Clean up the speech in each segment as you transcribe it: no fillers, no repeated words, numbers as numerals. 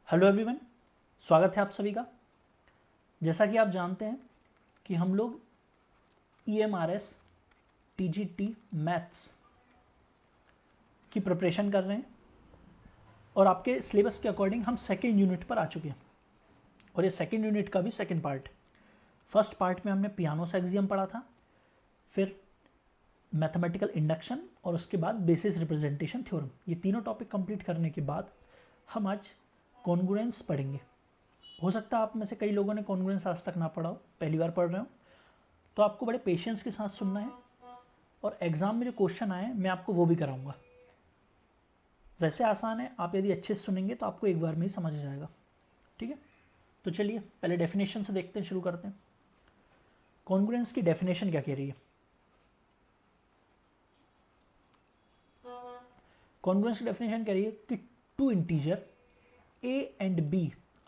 Hello everyone, स्वागत है आप सभी का। जैसा कि आप जानते हैं कि हम लोग EMRS TGT मैथ्स की प्रिपरेशन कर रहे हैं और आपके सिलेबस के अकॉर्डिंग हम सेकेंड यूनिट पर आ चुके हैं और ये सेकेंड यूनिट का भी सेकेंड पार्ट। फर्स्ट पार्ट में हमने पियानोस एक्सियम पढ़ा था, फिर मैथमेटिकल इंडक्शन और उसके बाद बेसिस रिप्रेजेंटेशन थ्योरम। ये तीनों टॉपिक कंप्लीट करने के बाद हम आज कॉन्ग्रुएंस पढ़ेंगे। हो सकता है आप में से कई लोगों ने कॉन्ग्रुएंस आज तक ना पढ़ा हो, पहली बार पढ़ रहे हो, तो आपको बड़े पेशेंस के साथ सुनना है और एग्जाम में जो क्वेश्चन आए मैं आपको वो भी कराऊंगा। वैसे आसान है, आप यदि अच्छे से सुनेंगे तो आपको एक बार में ही समझ आ जाएगा। ठीक है, तो चलिए पहले डेफिनेशन से देखते हैं, शुरू करते हैं। कॉन्ग्रुएंस की डेफिनेशन क्या कह रही है? कॉन्ग्रुएंस की डेफिनेशन कह रही है कि two integer a and b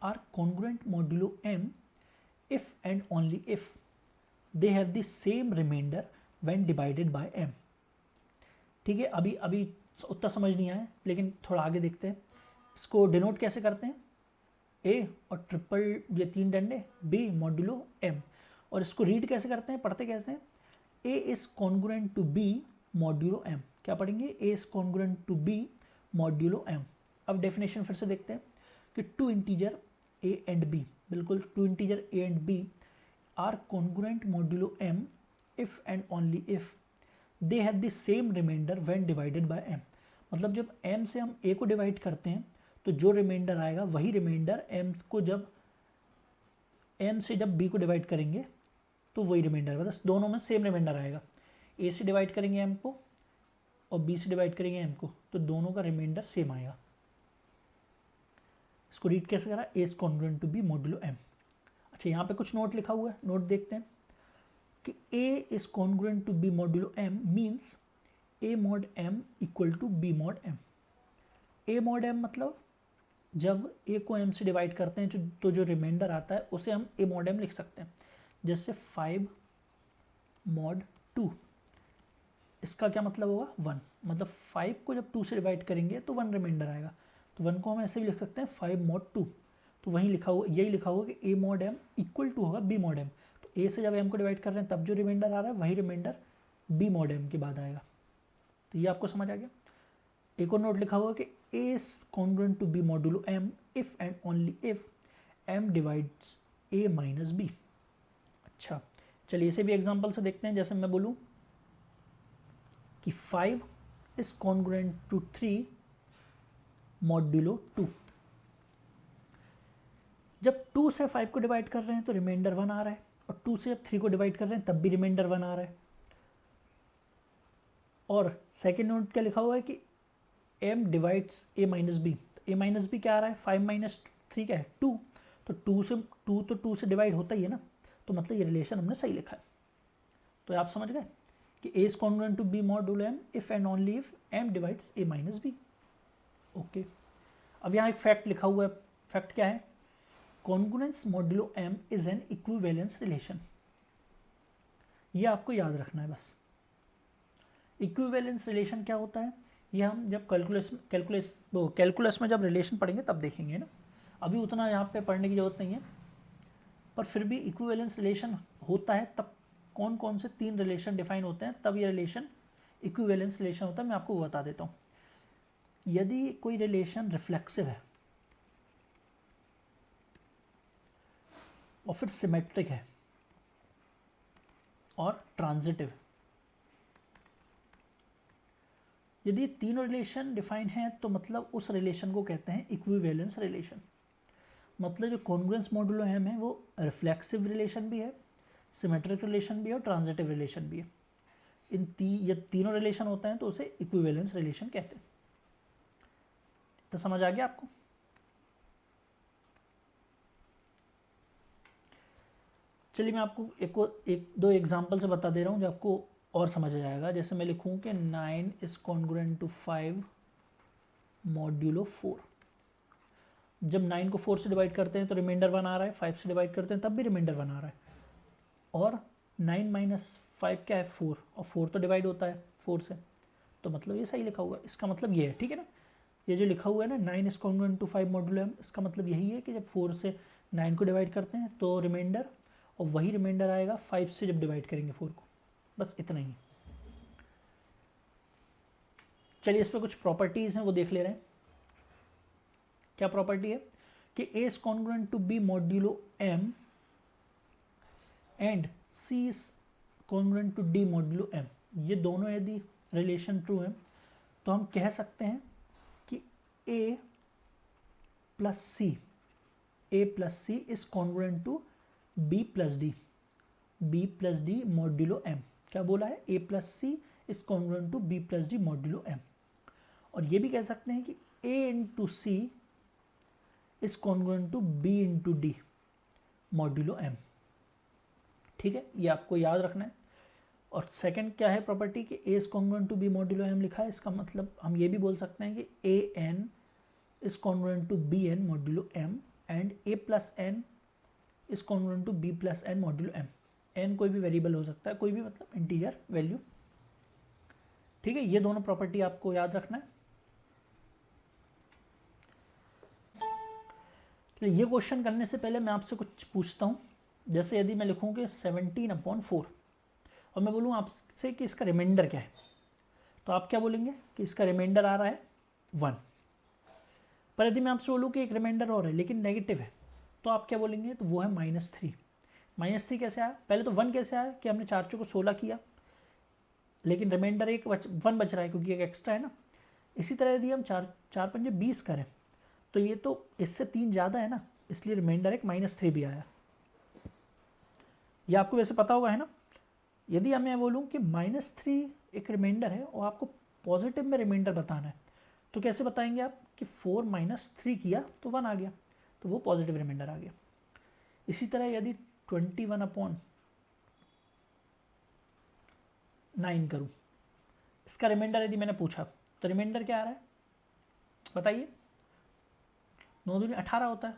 are congruent modulo m if and only if they have the same remainder when divided by m। ठीक है, अभी अभी उतना समझ नहीं आया, लेकिन थोड़ा आगे देखते हैं। इसको डिनोट कैसे करते हैं? a और ट्रिपल ये तीन डंडे b मॉड्यूलो m। और इसको रीड कैसे करते हैं, पढ़ते कैसे हैं? a is congruent to b modulo m। क्या पढ़ेंगे? a is congruent to b modulo m। अब डेफिनेशन फिर से देखते हैं कि two integer a and b, बिल्कुल two integer a and b are congruent modulo m if and only if they have the same remainder when divided by m। मतलब जब m से हम a को डिवाइड करते हैं तो जो रिमाइंडर आएगा वही रिमाइंडर m को जब m से जब b को डिवाइड करेंगे तो वही रिमाइंडर, मतलब दोनों में सेम रिमाइंडर आएगा। a से डिवाइड करेंगे m को और b से डिवाइड करेंगे m को, तो दोनों का रिमाइंडर सेम आएगा। इसको रीड कैसे करा? A is congruent to B modulo m। अच्छा, यहाँ पे कुछ नोट लिखा हुआ है, नोट देखते हैं कि a is congruent to B modulo m means a mod m equal to b mod m। a mod m मतलब जब a को m से डिवाइड करते हैं तो जो रिमाइंडर आता है उसे हम a मॉड m लिख सकते हैं। जैसे 5 मॉड 2, इसका क्या मतलब होगा? 1। मतलब 5 को जब 2 से डिवाइड करेंगे तो 1 रिमाइंडर आएगा, तो 1 को हम ऐसे भी लिख सकते हैं 5 मॉड 2। तो वहीं लिखा हुआ, यही लिखा हुआ कि a mod m equal to होगा b मॉड m। तो a से जब m को डिवाइड कर रहे हैं तब जो रिमाइंडर आ रहा है वही रिमाइंडर b मॉड m के बाद आएगा। तो ये आपको समझ आ गया। एक और नोट लिखा हुआ कि a is congruent to b modulo m if and only if m divides a minus b। अच्छा, चलिए इसे भी एग्जाम्पल से देखते हैं। जैसे मैं बोलूँ कि 5 इज कॉन्ग्रुएंट टू 3 मॉड्यूलो 2। जब 2 से 5 को डिवाइड कर रहे हैं तो रिमाइंडर 1 आ रहा है, और 2 से जब 3 को डिवाइड कर रहे हैं तब भी रिमाइंडर 1 आ रहा है। और सेकेंड नोट क्या लिखा हुआ है कि m divides a minus b. तो a माइनस बी क्या आ रहा है? 5 माइनस 3 क्या है? 2। तो 2 से डिवाइड होता ही है ना, तो मतलब ये रिलेशन हमने सही लिखा है। तो आप समझ गए कि a is congruent to b modulo m if and only if m divides a minus b. Okay, अब यहाँ एक फैक्ट लिखा हुआ है। फैक्ट क्या है? Congruence modulo m is an equivalence relation. ये आपको याद रखना है बस। इक्विवेलेंस रिलेशन क्या होता है ये हम जब कैलकुलस में जब रिलेशन पढ़ेंगे तब देखेंगे ना, अभी उतना यहाँ पे पढ़ने की जरूरत नहीं है। पर फिर भी इक्विवेलेंस रिलेशन होता है तब कौन कौन से 3 रिलेशन डिफाइन होते हैं, तब ये रिलेशन इक्विवेलेंस रिलेशन होता है। मैं आपको बता देता हूँ। यदि कोई रिलेशन रिफ्लेक्सिव है और फिर सिमेट्रिक है और ट्रांजिटिव, यदि ये तीनों रिलेशन डिफाइन हैं तो मतलब उस रिलेशन को कहते हैं इक्विवेलेंस रिलेशन। मतलब जो कॉन्ग्रुएंस मॉड्यूलो m है वो रिफ्लेक्सिव रिलेशन भी है, सिमेट्रिक रिलेशन भी है और ट्रांजिटिव रिलेशन भी है। ये तीनों रिलेशन होते हैं तो उसे इक्विवेलेंस रिलेशन कहते हैं। तो समझ आ गया आपको? चलिए मैं आपको एक दो एग्जाम्पल से बता दे रहा हूँ जो आपको और समझ आ जाएगा। जैसे मैं लिखूँ कि 9 इज कॉन्ग्रुएंट टू 5 मॉड्यूलो 4। जब 9 को 4 से डिवाइड करते हैं तो रिमाइंडर 1 आ रहा है, 5 से डिवाइड करते हैं तब भी रिमाइंडर 1 आ रहा है। और 9 माइनस 5 क्या है? 4, और 4 तो डिवाइड होता है 4 से, तो मतलब ये सही लिखा होगा। इसका मतलब ये है, ठीक है ना। ये जो लिखा हुआ है ना 9 is congruent to 5 modulo m, इसका मतलब यही है कि जब 4 से 9 को डिवाइड करते हैं तो रिमाइंडर, और वही रिमाइंडर आएगा 5 से जब डिवाइड करेंगे 4 को। बस इतना ही। चलिए इस पर कुछ प्रॉपर्टीज़ हैं वो देख ले रहे हैं। क्या प्रॉपर्टी है कि a is congruent to b modulo m and c is congruent to d modulo m। ये दोनों यदि रिलेशन ट्रू है तो हम कह सकते हैं कि a plus c is congruent to b plus d modulo m। क्या बोला है? a plus c is congruent to b plus d modulo m। और ये भी कह सकते हैं कि a into c is congruent to b into d modulo m। ठीक है, ये आपको याद रखना है। और सेकंड क्या है प्रॉपर्टी कि a is congruent to b modulo m लिखा है, इसका मतलब हम ये भी बोल सकते हैं कि a n is congruent to b n modulo m and a plus n is congruent to b plus n modulo m। n कोई भी वेरिएबल हो सकता है, कोई भी मतलब इंटीजर वैल्यू। ठीक है, ये दोनों प्रॉपर्टी आपको याद रखना है। तो ये क्वेश्चन करने से पहले मैं आपसे कुछ पूछता हूँ। जैसे यदि मैं लिखूँ कि 17/4 और मैं बोलूँ आपसे कि इसका रिमाइंडर क्या है, तो आप क्या बोलेंगे कि इसका रिमाइंडर आ रहा है 1। पर यदि मैं आपसे बोलूँ कि एक रिमाइंडर और है लेकिन नेगेटिव है, तो आप क्या बोलेंगे? तो वो है -3। -3 कैसे आया? पहले तो 1 कैसे आया कि हमने 4 को 16 किया, लेकिन रिमाइंडर 1 बच रहा है क्योंकि एक एक्स्ट्रा है ना। इसी तरह यदि हम 4 पंजे 20 करें तो ये तो इससे 3 ज़्यादा है ना, इसलिए रिमाइंडर एक -3 भी आया। ये आपको वैसे पता होगा है ना। यदि मैं बोलूँ कि -3 एक रिमाइंडर है और आपको पॉजिटिव में रिमाइंडर बताना है, तो कैसे बताएंगे आप कि 4 - 3 किया तो 1 आ गया, तो वो पॉजिटिव रिमाइंडर आ गया। इसी तरह यदि 21/9 करूँ, इसका रिमाइंडर यदि मैंने पूछा तो रिमाइंडर क्या आ रहा है बताइए? 9 दूनी 18 होता है,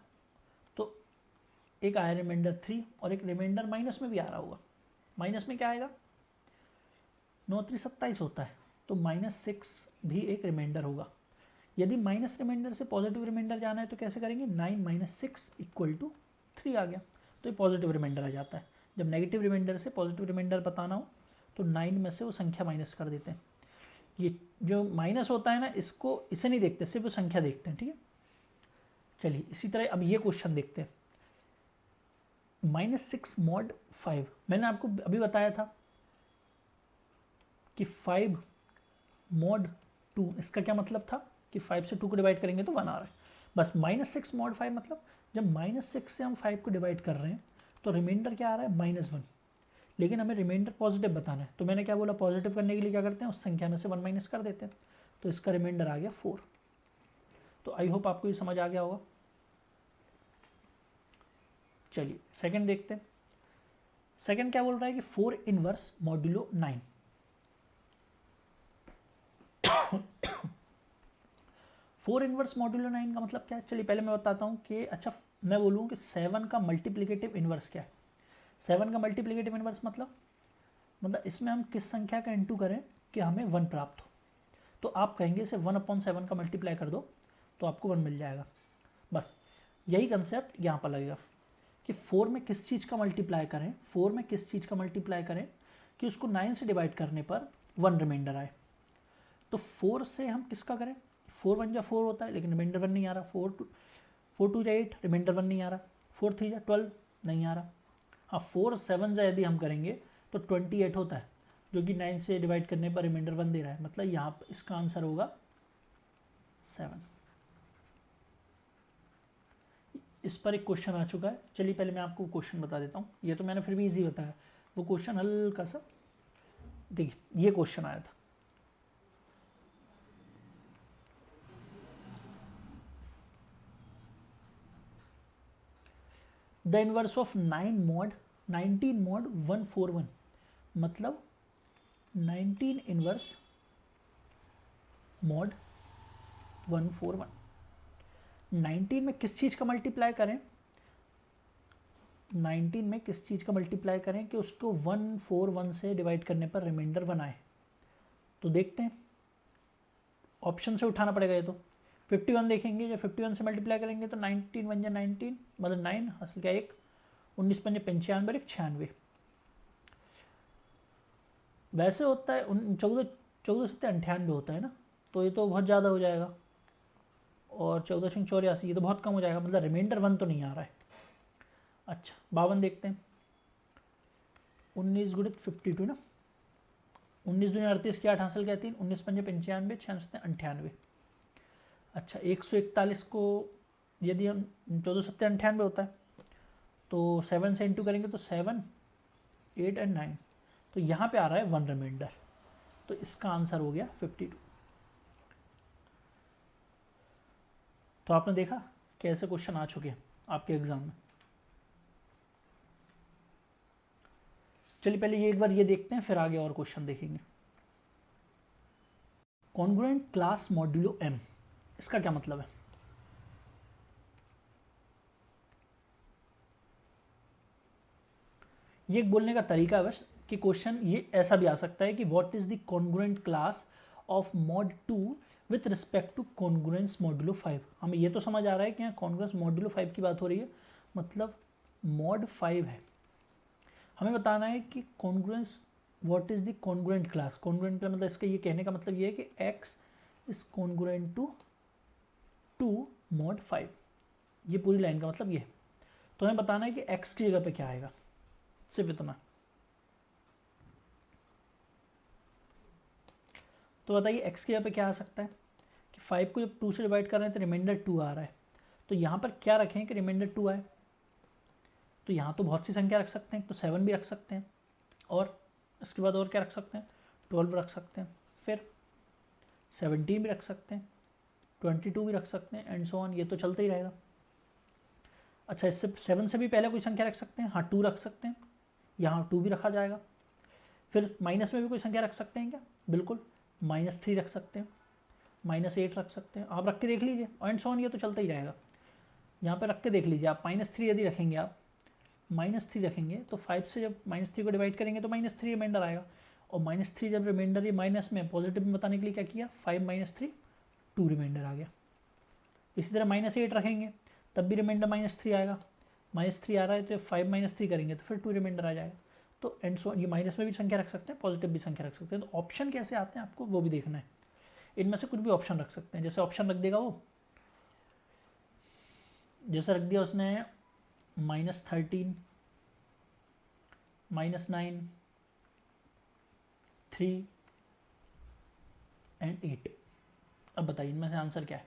तो एक आया रिमाइंडर 3 और एक रिमाइंडर माइनस में भी आ रहा होगा। माइनस में क्या आएगा? 9 3 27 होता है, तो -6 भी एक रिमाइंडर होगा। यदि माइनस रिमाइंडर से पॉजिटिव रिमाइंडर जाना है तो कैसे करेंगे? 9 - 6 = 3 आ गया, तो ये पॉजिटिव रिमाइंडर आ जाता है। जब नेगेटिव रिमाइंडर से पॉजिटिव रिमाइंडर बताना हो तो 9 में से वो संख्या माइनस कर देते हैं। ये जो माइनस होता है ना, इसको इसे नहीं देखते, सिर्फ वो संख्या देखते हैं। ठीक है, चलिए इसी तरह अब ये क्वेश्चन देखते हैं। -6 mod 5, मैंने आपको अभी बताया था कि 5 mod 2, इसका क्या मतलब था कि 5 से 2 को डिवाइड करेंगे तो 1 आ रहा है। बस -6 mod 5 मतलब जब -6 से हम 5 को डिवाइड कर रहे हैं तो रिमाइंडर क्या आ रहा है? -1। लेकिन हमें रिमाइंडर पॉजिटिव बताना है, तो मैंने क्या बोला? पॉजिटिव करने के लिए क्या करते हैं? उस संख्या में से 1 माइनस कर देते हैं, तो इसका रिमाइंडर आ गया 4। तो आई होप आपको ये समझ आ गया होगा। चलिए सेकंड देखते हैं। सेकंड क्या बोल रहा है कि 4 इनवर्स मॉड्यूलो 9। 4 इनवर्स मॉड्यूलो 9 का मतलब क्या है? चलिए पहले मैं बताता हूँ कि अच्छा, मैं बोलूँ कि 7 का मल्टीप्लिकेटिव इनवर्स क्या है। 7 का मल्टीप्लिकेटिव इनवर्स मतलब इसमें हम किस संख्या का इंटू करें कि हमें 1 प्राप्त हो। तो आप कहेंगे इसे 1/7 का मल्टीप्लाई कर दो तो आपको 1 मिल जाएगा। बस यही कंसेप्ट यहाँ पर लगेगा कि 4 में किस चीज़ का मल्टीप्लाई करें, 4 में किस चीज़ का मल्टीप्लाई करें कि उसको 9 से डिवाइड करने पर 1 रिमाइंडर आए। तो 4 से हम किसका करें? 4 1 जा 4 होता है, लेकिन रिमाइंडर 1 नहीं आ रहा। 4 2 जा 8, रिमाइंडर 1 नहीं आ रहा। 4 3 जा 12, नहीं आ रहा। हाँ, 4 7 जा यदि हम करेंगे तो 28 होता है, जो कि 9 से डिवाइड करने पर रिमाइंडर 1 दे रहा है। मतलब यहाँ पर इसका आंसर होगा 7। इस पर एक क्वेश्चन आ चुका है। चलिए पहले मैं आपको क्वेश्चन बता देता हूँ। ये तो मैंने फिर भी इजी बताया, वो क्वेश्चन हल्का सा देखिए। ये क्वेश्चन आया था, द इनवर्स ऑफ 19 mod 141, मतलब 19 इनवर्स mod 141। 19 में किस चीज़ का मल्टीप्लाई करें? 19 में किस चीज़ का मल्टीप्लाई करें कि उसको 141 से डिवाइड करने पर रिमाइंडर 1 आए? तो देखते हैं, ऑप्शन से उठाना पड़ेगा ये तो। 51 देखेंगे, जब 51 से मल्टीप्लाई करेंगे तो 19 बन जाए 19, मतलब 9 हासिल क्या, एक 19 पंजे 95 और एक 96। वैसे होता है 14 14 से 98 होता है ना, तो ये तो बहुत ज़्यादा हो जाएगा, और 14 ये तो बहुत कम हो जाएगा, मतलब रिमाइंडर 1 तो नहीं आ रहा है। अच्छा 52 देखते हैं, 19 गुणित 52 ना, 19 दूनी 38 की 8 हासिल क्या 3, 19 पंजे 95, 6 98। अच्छा 141 को यदि हम 14 होता है तो 7 से इंटू करेंगे तो 7 8 एंड 9, तो यहाँ पे आ रहा है 1 रिमाइंडर, तो इसका आंसर हो गया 52। तो आपने देखा कैसे क्वेश्चन आ चुके हैं आपके एग्जाम में। चलिए पहले ये एक बार ये देखते हैं, फिर आगे और क्वेश्चन देखेंगे। कॉन्ग्रुएंट क्लास मॉड्यूलो एम, इसका क्या मतलब है? ये एक बोलने का तरीका है बस, कि क्वेश्चन ये ऐसा भी आ सकता है कि what is the congruent class of mod 2 with respect to congruence modulo 5। हमें ये तो समझ आ रहा है कि यहाँ कॉन्ग्रुएंस मॉड्यूलो 5 की बात हो रही है, मतलब मॉड 5 है। हमें बताना है कि congruence, what is the congruent class. Congruent का मतलब, इसका ये कहने का मतलब ये है कि x is congruent to mod 5, ये पूरी लाइन का मतलब ये है। तो हमें बताना है कि x की जगह पे क्या आएगा, सिर्फ इतना। तो बताइए x की जगह पे क्या आ सकता है कि 5 को जब 2 से डिवाइड कर रहे हैं तो रिमाइंडर 2 आ रहा है, तो यहाँ पर क्या रखें कि रिमाइंडर 2 आए। तो यहाँ तो बहुत सी संख्या रख सकते हैं, तो 7 भी रख सकते हैं, और इसके बाद और क्या रख सकते हैं, 12 रख सकते हैं, फिर 17 भी रख सकते हैं, 22 भी रख सकते हैं, एंड सो ऑन, ये तो चलता ही रहेगा। अच्छा इससे 7 से भी पहले कोई संख्या रख सकते हैं, हाँ 2 रख सकते हैं, यहाँ 2 भी रखा जाएगा। फिर माइनस में भी कोई संख्या रख सकते हैं क्या, बिल्कुल, -3 रख सकते हैं, -8 रख सकते हैं, आप रख के देख लीजिए, एंड सो ऑन, ये तो चलता ही रहेगा। यहाँ पे रख के देख लीजिए आप, -3 यदि रखेंगे आप, -3 रखेंगे तो 5 से जब -3 को डिवाइड करेंगे तो -3 रिमाइंडर आएगा, और -3 जब रिमाइंडर ये माइनस में पॉजिटिव में बताने के लिए क्या किया, 5 - 3 2 रिमाइंडर आ गया। इसी तरह -8 रखेंगे तब भी रिमाइंडर -3 आएगा, -3 आ रहा है तो 5 - 3 करेंगे तो फिर 2 रिमाइंडर आ जाएगा। तो एंड सो ये माइनस में भी संख्या रख सकते हैं, पॉजिटिव भी संख्या रख सकते हैं, तो ऑप्शन कैसे आते हैं आपको वो भी देखना है। इनमें से कुछ भी ऑप्शन रख सकते हैं, जैसे ऑप्शन रख देगा वो, जैसे रख दिया उसने -13 -9 3 एंड 8। अब बताइए इनमें से आंसर क्या है,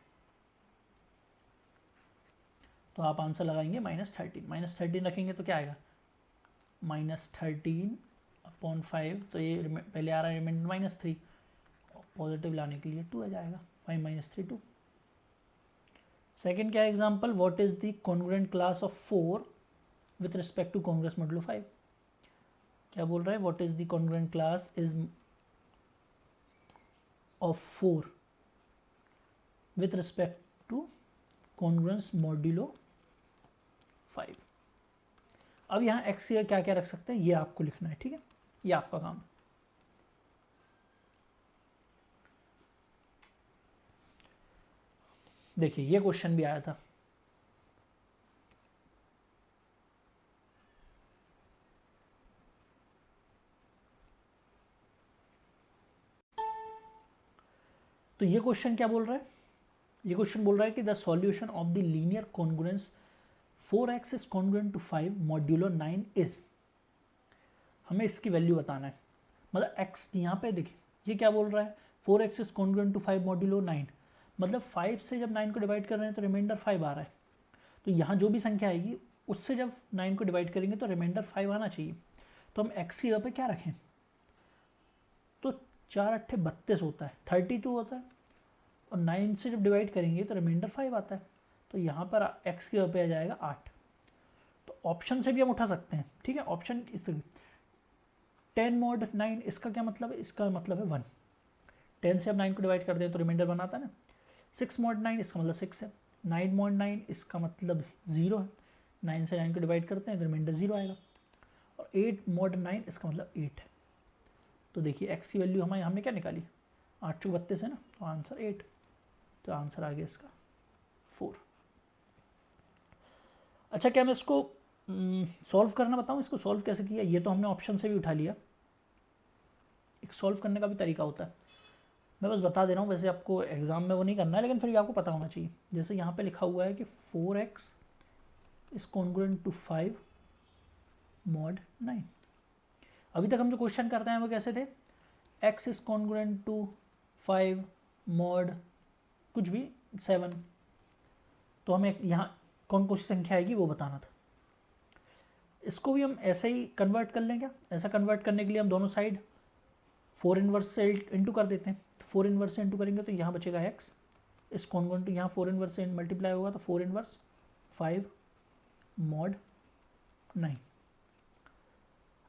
तो आप आंसर लगाएंगे -13 रखेंगे तो क्या आएगा, -13 अपॉन 5, तो ये पहले आ रहा है रिमाइंडर -3, पॉजिटिव लाने के लिए 2 आ जाएगा, 5 - 3 2। सेकेंड क्या है example, what is the congruent class of 4 with respect to congruence modulo 5। क्या बोल रहा है, what is the congruent class is of 4 with respect to congruence modulo 5। अब यहाँ x की क्या क्या रख सकते हैं ये आपको लिखना है, ठीक है, ये आपका काम है। देखिए ये क्वेश्चन भी आया था, तो ये क्वेश्चन क्या बोल रहा है, ये क्वेश्चन बोल रहा है कि the solution of the linear congruence 4x is congruent to 5 modulo 9 is, हमें इसकी वैल्यू बताना है। मतलब x यहाँ पे देखिए ये क्या बोल रहा है, 4x is congruent to 5 modulo 9, मतलब 5 से जब 9 को डिवाइड कर रहे हैं तो रिमाइंडर 5 आ रहा है, तो यहाँ जो भी संख्या आएगी उससे जब 9 को डिवाइड करेंगे तो रिमाइंडर 5 आना चाहिए। तो हम x की जगह पे क्या रखें, तो 4 8 32 होता है, 32 होता है, और 9 से जब डिवाइड करेंगे तो रिमाइंडर 5 आता है, तो यहाँ पर x की जगह पे आ जाएगा 8। तो ऑप्शन से भी हम उठा सकते हैं, ठीक है, ऑप्शन इस तरह 10 mod 9, इसका क्या मतलब है, इसका मतलब है 1, 10 से अब 9 को डिवाइड कर दें तो रिमाइंडर 1 आता है ना। 6 mod 9 इसका मतलब 6 है, 9 mod 9 इसका मतलब 0 है, 9 से 9 को डिवाइड करते हैं तो रिमाइंडर 0 आएगा, और 8 mod 9 इसका मतलब 8 है। तो देखिए x की वैल्यू हमारे हमने क्या निकाली, 8 × 32 है ना, तो आंसर 8। तो आंसर आ गया इसका 4। अच्छा, क्या मैं इसको सॉल्व करना बताऊँ? इसको सॉल्व कैसे किया, ये तो हमने ऑप्शन से भी उठा लिया, एक सॉल्व करने का भी तरीका होता है, मैं बस बता दे रहा हूँ। वैसे आपको एग्जाम में वो नहीं करना है, लेकिन फिर भी आपको पता होना चाहिए। जैसे यहाँ पे लिखा हुआ है कि 4x is congruent to 5 mod 9। अभी तक हम जो क्वेश्चन करते हैं वो कैसे थे, x is congruent to 5 mod कुछ भी 7, तो हमें यहाँ कौन सी संख्या आएगी वो बताना था। इसको भी हम ऐसे ही कन्वर्ट कर लें क्या? ऐसा कन्वर्ट करने के लिए हम दोनों साइड 4 इनवर्स से इंटू कर देते हैं। तो 4 इनवर्स से इंटू करेंगे तो यहाँ बचेगा x इस कॉन्ग्रुएंट टू, यहाँ 4 इनवर्स से मल्टीप्लाई होगा तो 4 इनवर्स 5 mod 9।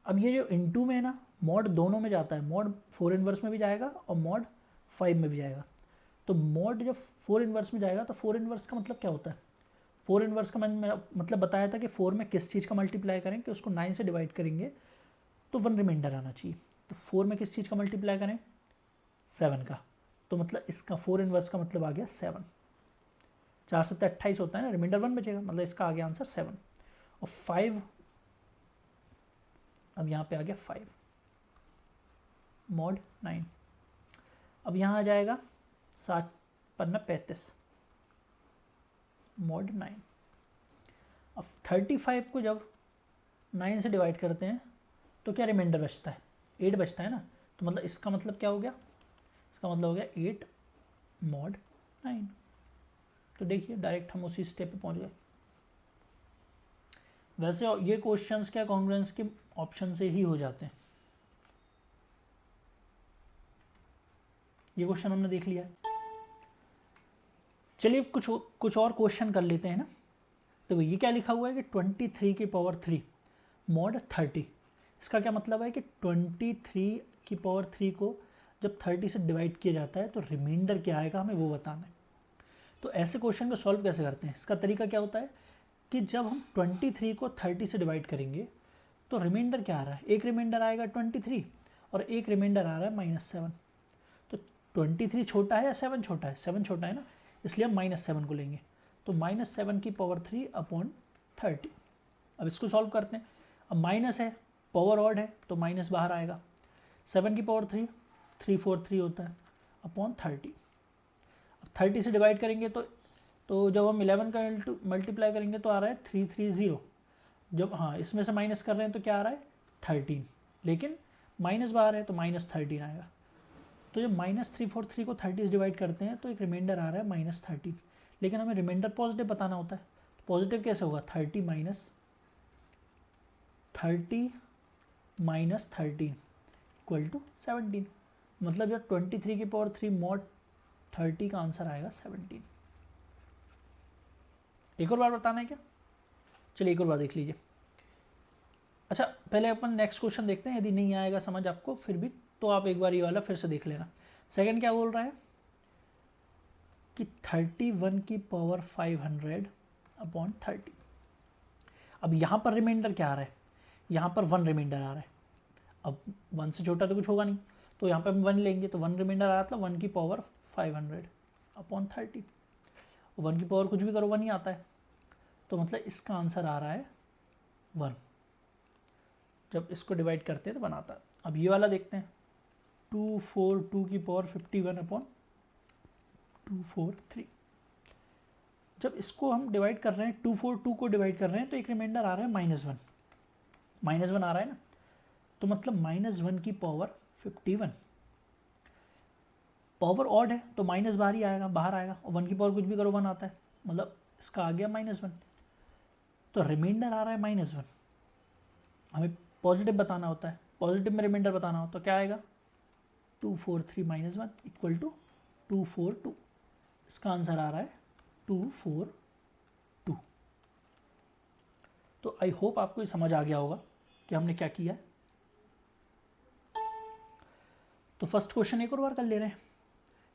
अब ये जो इंटू में है ना, मॉड दोनों में जाता है, मॉड 4 इनवर्स में भी जाएगा और मॉड 5 में भी जाएगा। तो मॉड जब 4 इनवर्स में जाएगा तो 4 इनवर्स का मतलब क्या होता है? 4 इनवर्स का मैंने मतलब बताया था कि 4 में किस चीज़ का मल्टीप्लाई करें कि उसको 9 से डिवाइड करेंगे तो 1 रिमाइंडर आना चाहिए। तो 4 में किस चीज़ का मल्टीप्लाई करें? 7 का। तो मतलब इसका 4 इनवर्स का मतलब आ गया 7। 4 7 28 होता है ना, रिमाइंडर 1 बचेगा, मतलब इसका आ गया आंसर 7। और 5, अब यहाँ पे आ गया 5 mod 9। अब यहाँ आ जाएगा 7 पन्ना 35 mod 9। अब 35 को जब 9 से डिवाइड करते हैं तो क्या रिमाइंडर बचता है? 8 बचता है ना। तो मतलब इसका मतलब क्या हो गया? इसका मतलब हो गया 8 mod 9। तो देखिए डायरेक्ट हम उसी स्टेप पे पहुंच गए। वैसे ये क्वेश्चंस क्या कॉन्ग्रुएंस के ऑप्शन से ही हो जाते हैं। ये क्वेश्चन हमने देख लिया। चलिए कुछ और क्वेश्चन कर लेते हैं ना। तो ये क्या लिखा हुआ है कि 23 की पावर 3 mod 30। इसका क्या मतलब है कि 23 की पावर 3 को जब 30 से डिवाइड किया जाता है तो रिमाइंडर क्या आएगा हमें वो बताना है। तो ऐसे क्वेश्चन को सॉल्व कैसे करते हैं? इसका तरीका क्या होता है कि जब हम 23 को 30 से डिवाइड करेंगे तो रिमाइंडर क्या आ रहा है? एक रिमाइंडर आएगा 23 और एक रिमाइंडर आ रहा है -7। तो 23 छोटा है या 7 छोटा है? 7 छोटा है ना, इसलिए हम -7 को लेंगे। तो -7 की पावर 3 अपॉन 30। अब इसको सॉल्व करते हैं। अब माइनस है, पावर ऑड है तो माइनस बाहर आएगा। 7 की पावर 3 343 होता है अपॉन 30। अब 30 से डिवाइड करेंगे तो जब हम 11 का मल्टीप्लाई करेंगे तो आ रहा है 330। जब हाँ इसमें से माइनस कर रहे हैं तो क्या आ रहा है 13, लेकिन माइनस बाहर है तो -13 आएगा। तो जब -343 को 30 से डिवाइड करते हैं तो एक रिमाइंडर आ रहा है -13, लेकिन हमें रिमाइंडर पॉजिटिव बताना होता है। पॉजिटिव कैसे होगा? 30 माइनस 13 इक्वल टू 17। मतलब जब 23 की पावर 3 mod 30 का आंसर आएगा 17। एक और बार बताना है क्या? चलिए एक और बार देख लीजिए। अच्छा पहले अपन नेक्स्ट क्वेश्चन देखते हैं, यदि नहीं आएगा समझ आपको फिर भी तो आप एक बार ये वाला फिर से देख लेना। सेकंड क्या बोल रहा है कि 31 की पावर 500 अपॉन 30। अब यहाँ पर रिमाइंडर क्या आ रहा है? यहाँ पर 1 रिमाइंडर आ रहा है। अब 1 से छोटा तो कुछ होगा नहीं, तो यहाँ पे हम 1 लेंगे तो 1 रिमाइंडर आ रहा था, 1 की पावर 500 अपॉन 30। 1 की पावर कुछ भी करो 1 ही आता है, तो मतलब इसका आंसर आ रहा है 1। जब इसको डिवाइड करते हैं तो 1 आता है। अब ये वाला देखते हैं, 242 की पावर 51 अपॉन 243। जब इसको हम डिवाइड कर रहे हैं, 242 को डिवाइड कर रहे हैं तो एक रिमाइंडर आ रहा है -1, -1 आ रहा है ना, तो मतलब -1 की पावर 51। पावर ऑड है तो माइनस बाहर ही आएगा, बाहर आएगा, और 1 की पावर कुछ भी करो 1 आता है, मतलब इसका आ गया -1। तो रिमाइंडर आ रहा है -1, हमें पॉजिटिव बताना होता है, पॉजिटिव में रिमाइंडर बताना हो तो क्या आएगा 243 -1 इक्वल टू 242। इसका आंसर आ रहा है 242। तो आई होप आपको ये समझ आ गया होगा कि हमने क्या किया है। तो फर्स्ट क्वेश्चन एक और बार कर ले रहे हैं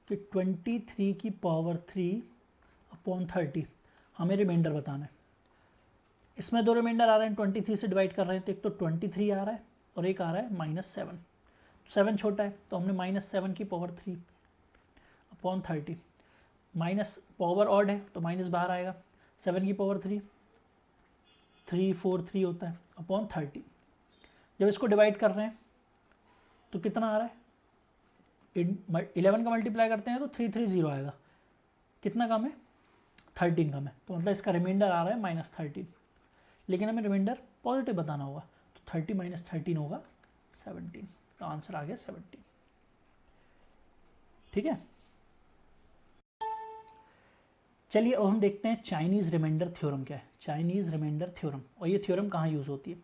कि 23 की पावर 3 अपॉन 30 हमें रिमाइंडर बताना है। इसमें 2 रिमाइंडर आ रहे हैं, 23 से डिवाइड कर रहे हैं तो एक तो 23 आ रहा है और एक आ रहा है -7। 7 छोटा है तो हमने -7 की power 3 upon 30, minus power odd है तो माइनस बाहर आएगा, 7 की पावर 3 343 होता है अपॉन 30। जब इसको डिवाइड कर रहे हैं तो कितना आ रहा है, 11 का मल्टीप्लाई करते हैं तो 330 आएगा, कितना कम है 13 कम है, तो मतलब इसका रिमाइंडर आ रहा है -13, लेकिन हमें रिमाइंडर पॉजिटिव बताना होगा, तो 30 - 13 होगा 17, तो आंसर आ गया 17। ठीक है, चलिए अब हम देखते हैं चाइनीज़ रिमाइंडर थ्योरम क्या है। चाइनीज़ रिमाइंडर थ्योरम, और ये थ्योरम कहाँ यूज़ होती है,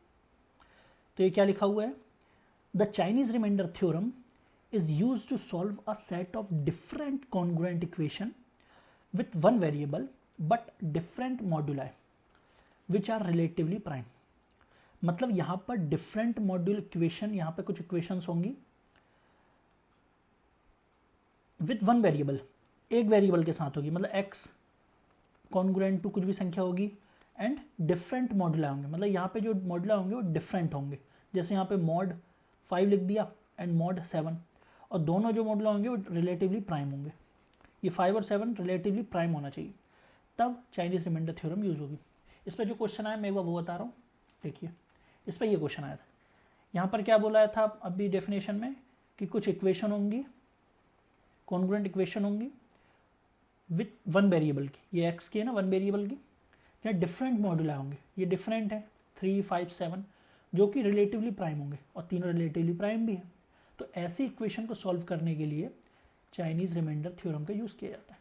तो ये क्या लिखा हुआ है, the Chinese reminder theorem is used to solve a set of different congruent equation with one variable but different moduli which are relatively prime। मतलब यहाँ पर डिफरेंट मॉड्यूल इक्वेशन, यहाँ पे कुछ इक्वेशंस होंगी विथ वन वेरिएबल, एक variable के साथ होगी, मतलब x कॉन्ग्रुएंट टू कुछ भी संख्या होगी, एंड डिफरेंट मॉड्यूला होंगे, मतलब यहाँ पे जो मॉड्यूला होंगे वो डिफरेंट होंगे, जैसे यहाँ पे मॉड 5 लिख दिया एंड मॉड 7, और दोनों जो मॉड्यूला होंगे वो रिलेटिवली प्राइम होंगे, ये 5 और 7 रिलेटिवली प्राइम होना चाहिए, तब चाइनीज़ रिमाइंडर थ्योरम यूज़ होगी। इस पर जो क्वेश्चन आया मैं एक बार वो बता रहा हूँ, देखिए इस पर ये क्वेश्चन आया था, यहाँ पर क्या बोला था अभी डेफिनेशन में कि कुछ इक्वेशन होंगी, कॉन्ग्रुएंट इक्वेशन होंगी विथ वन वेरिएबल की, ये एक्स की है ना वन वेरिएबल की, या डिफरेंट मॉड्यूला होंगे, ये डिफरेंट है 3, 5, 7 जो कि रिलेटिवली प्राइम होंगे, और तीनों रिलेटिवली प्राइम भी है, तो ऐसी इक्वेशन को सॉल्व करने के लिए चाइनीज़ रिमाइंडर थ्योरम का यूज़ किया जाता है।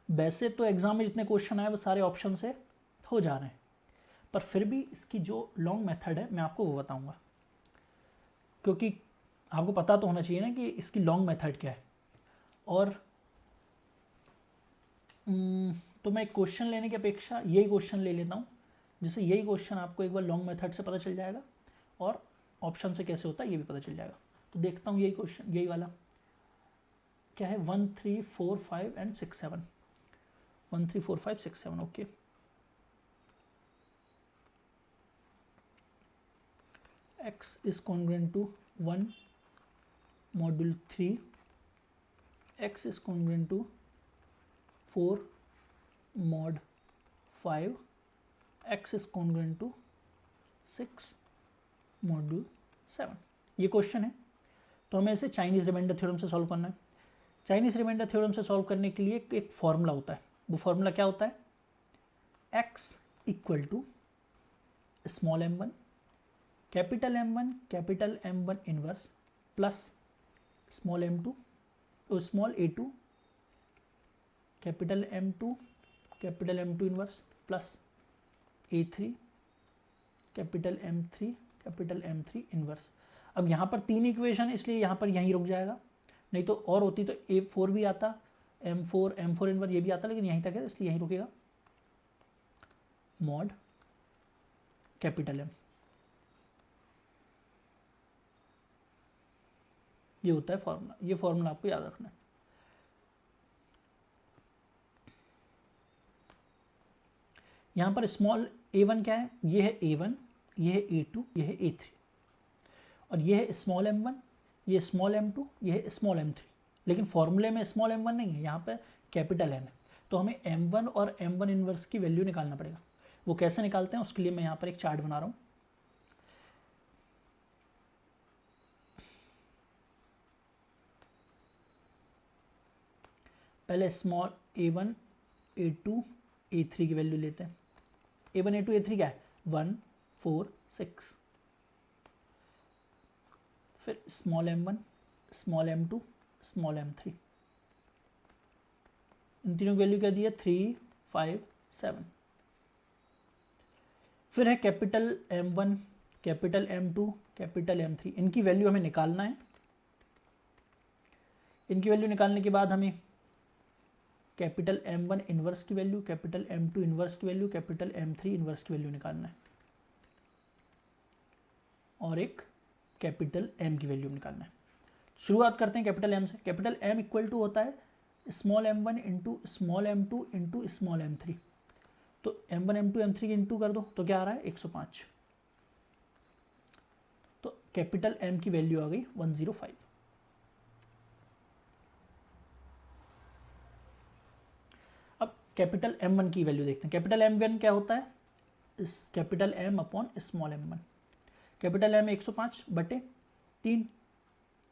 वैसे तो एग्जाम में जितने क्वेश्चन आए वो सारे ऑप्शन से हो जा रहे हैं, पर फिर भी इसकी जो लॉन्ग मेथड है मैं आपको वो बताऊंगा, क्योंकि आपको पता तो होना चाहिए ना कि इसकी लॉन्ग मेथड क्या है। और तो मैं एक क्वेश्चन लेने की अपेक्षा यही क्वेश्चन ले लेता हूँ, जिससे यही क्वेश्चन आपको एक बार लॉन्ग मेथड से पता चल जाएगा और ऑप्शन से कैसे होता है ये भी पता चल जाएगा। तो देखता हूँ यही क्वेश्चन, यही वाला क्या है, 1, 3, 4, 5 and 6, 7, 1, 3, 4, 5, 6, 7, okay. x is congruent to 1 module 3, x is congruent to 4 mod 5, x is congruent to 6 module 7, ये क्वेश्चन है। तो हमें इसे चाइनीज़ रिमाइंडर थ्योरम से सॉल्व करना है। चाइनीज़ रिमाइंडर थ्योरम से सॉल्व करने के लिए एक फॉर्मूला होता है, वो फॉर्मूला क्या होता है, x equal to small m1 capital M1 inverse plus small m2 तो small a2 capital M2 inverse plus a3 capital M3 inverse. अब यहाँ पर 3 इक्वेशन, इसलिए यहाँ पर यहीं रुक जाएगा, नहीं तो और होती तो A4 भी आता, M4 इनवर्स ये भी आता, लेकिन यहीं तक है इसलिए यहीं रुकेगा, मॉड कैपिटल M, ये होता है फॉर्मूला, ये फॉर्मूला आपको याद रखना है। यहाँ पर स्मॉल a1 क्या है, ये है a1, ये है a2, ये है a3, और ये है स्मॉल m1, ये स्मॉल m2, ये है स्मॉल m3, लेकिन फॉर्मूले में स्मॉल m1 नहीं है, यहाँ पे कैपिटल M है, तो हमें m1 और m1 इनवर्स की वैल्यू निकालना पड़ेगा। वो कैसे निकालते हैं उसके लिए मैं यहाँ पर एक चार्ट बना रहा हूँ। पहले स्मॉल a1 a2 a3 की वैल्यू लेते हैं। a1 a2 a3 क्या है, 1 4 6, फिर small m1 small m2 small m3, इन तीनों की वैल्यू क्या दी है, 3 5 7, फिर है capital M1 capital M2 capital M3, इनकी वैल्यू हमें निकालना है। इनकी वैल्यू निकालने के बाद हमें कैपिटल M1 इनवर्स की वैल्यू, कैपिटल M2 इनवर्स की वैल्यू, कैपिटल M3 इनवर्स की वैल्यू निकालना है, और एक कैपिटल M की वैल्यू निकालना है। शुरुआत करते हैं कैपिटल M से। कैपिटल M इक्वल टू होता है small m1 into small m2 into small m3, तो m1 m2 m3 की इंटू कर दो तो क्या आ रहा है 105, तो कैपिटल M की वैल्यू आ गई 105। कैपिटल M1 की वैल्यू देखते हैं। कैपिटल M1 क्या होता है, इस capital M upon small m1। Capital M 105/3,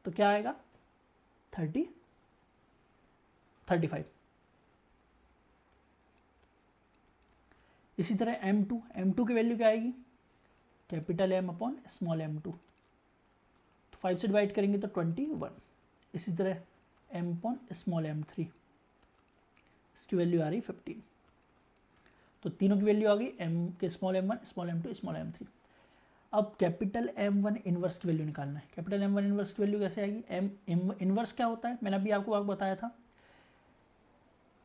तो क्या आएगा 35। इसी तरह M2 की वैल्यू क्या आएगी, capital M upon small m2, तो 5 से डिवाइड करेंगे तो 21। इसी तरह M अपॉन स्मॉल m3, इसकी वैल्यू आ रही 15। तो तीनों की वैल्यू आ गई, M के small m1, small m2, small m3। अब कैपिटल M1 इनवर्स की वैल्यू निकालना है। कैपिटल M1 इनवर्स की वैल्यू कैसे आएगी, M इनवर्स क्या होता है, मैंने अभी आपको बताया था।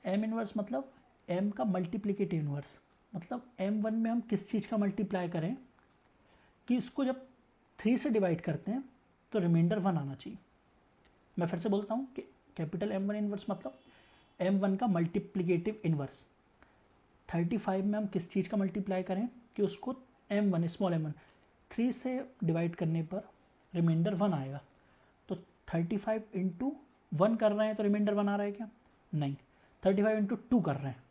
M इनवर्स मतलब M का मल्टीप्लिकेटिव इनवर्स, मतलब M1 में हम किस चीज़ का मल्टीप्लाई करें कि इसको जब 3 से डिवाइड करते हैं तो रिमाइंडर 1 आना चाहिए। मैं फिर से बोलता हूँ कि कैपिटल M1 इनवर्स मतलब M1 का मल्टीप्लिकेटिव इनवर्स। 35 में हम किस चीज़ का मल्टीप्लाई करें कि उसको M1 स्मॉल m1 3 से डिवाइड करने पर रिमाइंडर 1 आएगा। तो 35 इंटू 1 कर रहे हैं तो रिमाइंडर 1 आ रहा है क्या, नहीं। 35 इंटू 2 कर रहे हैं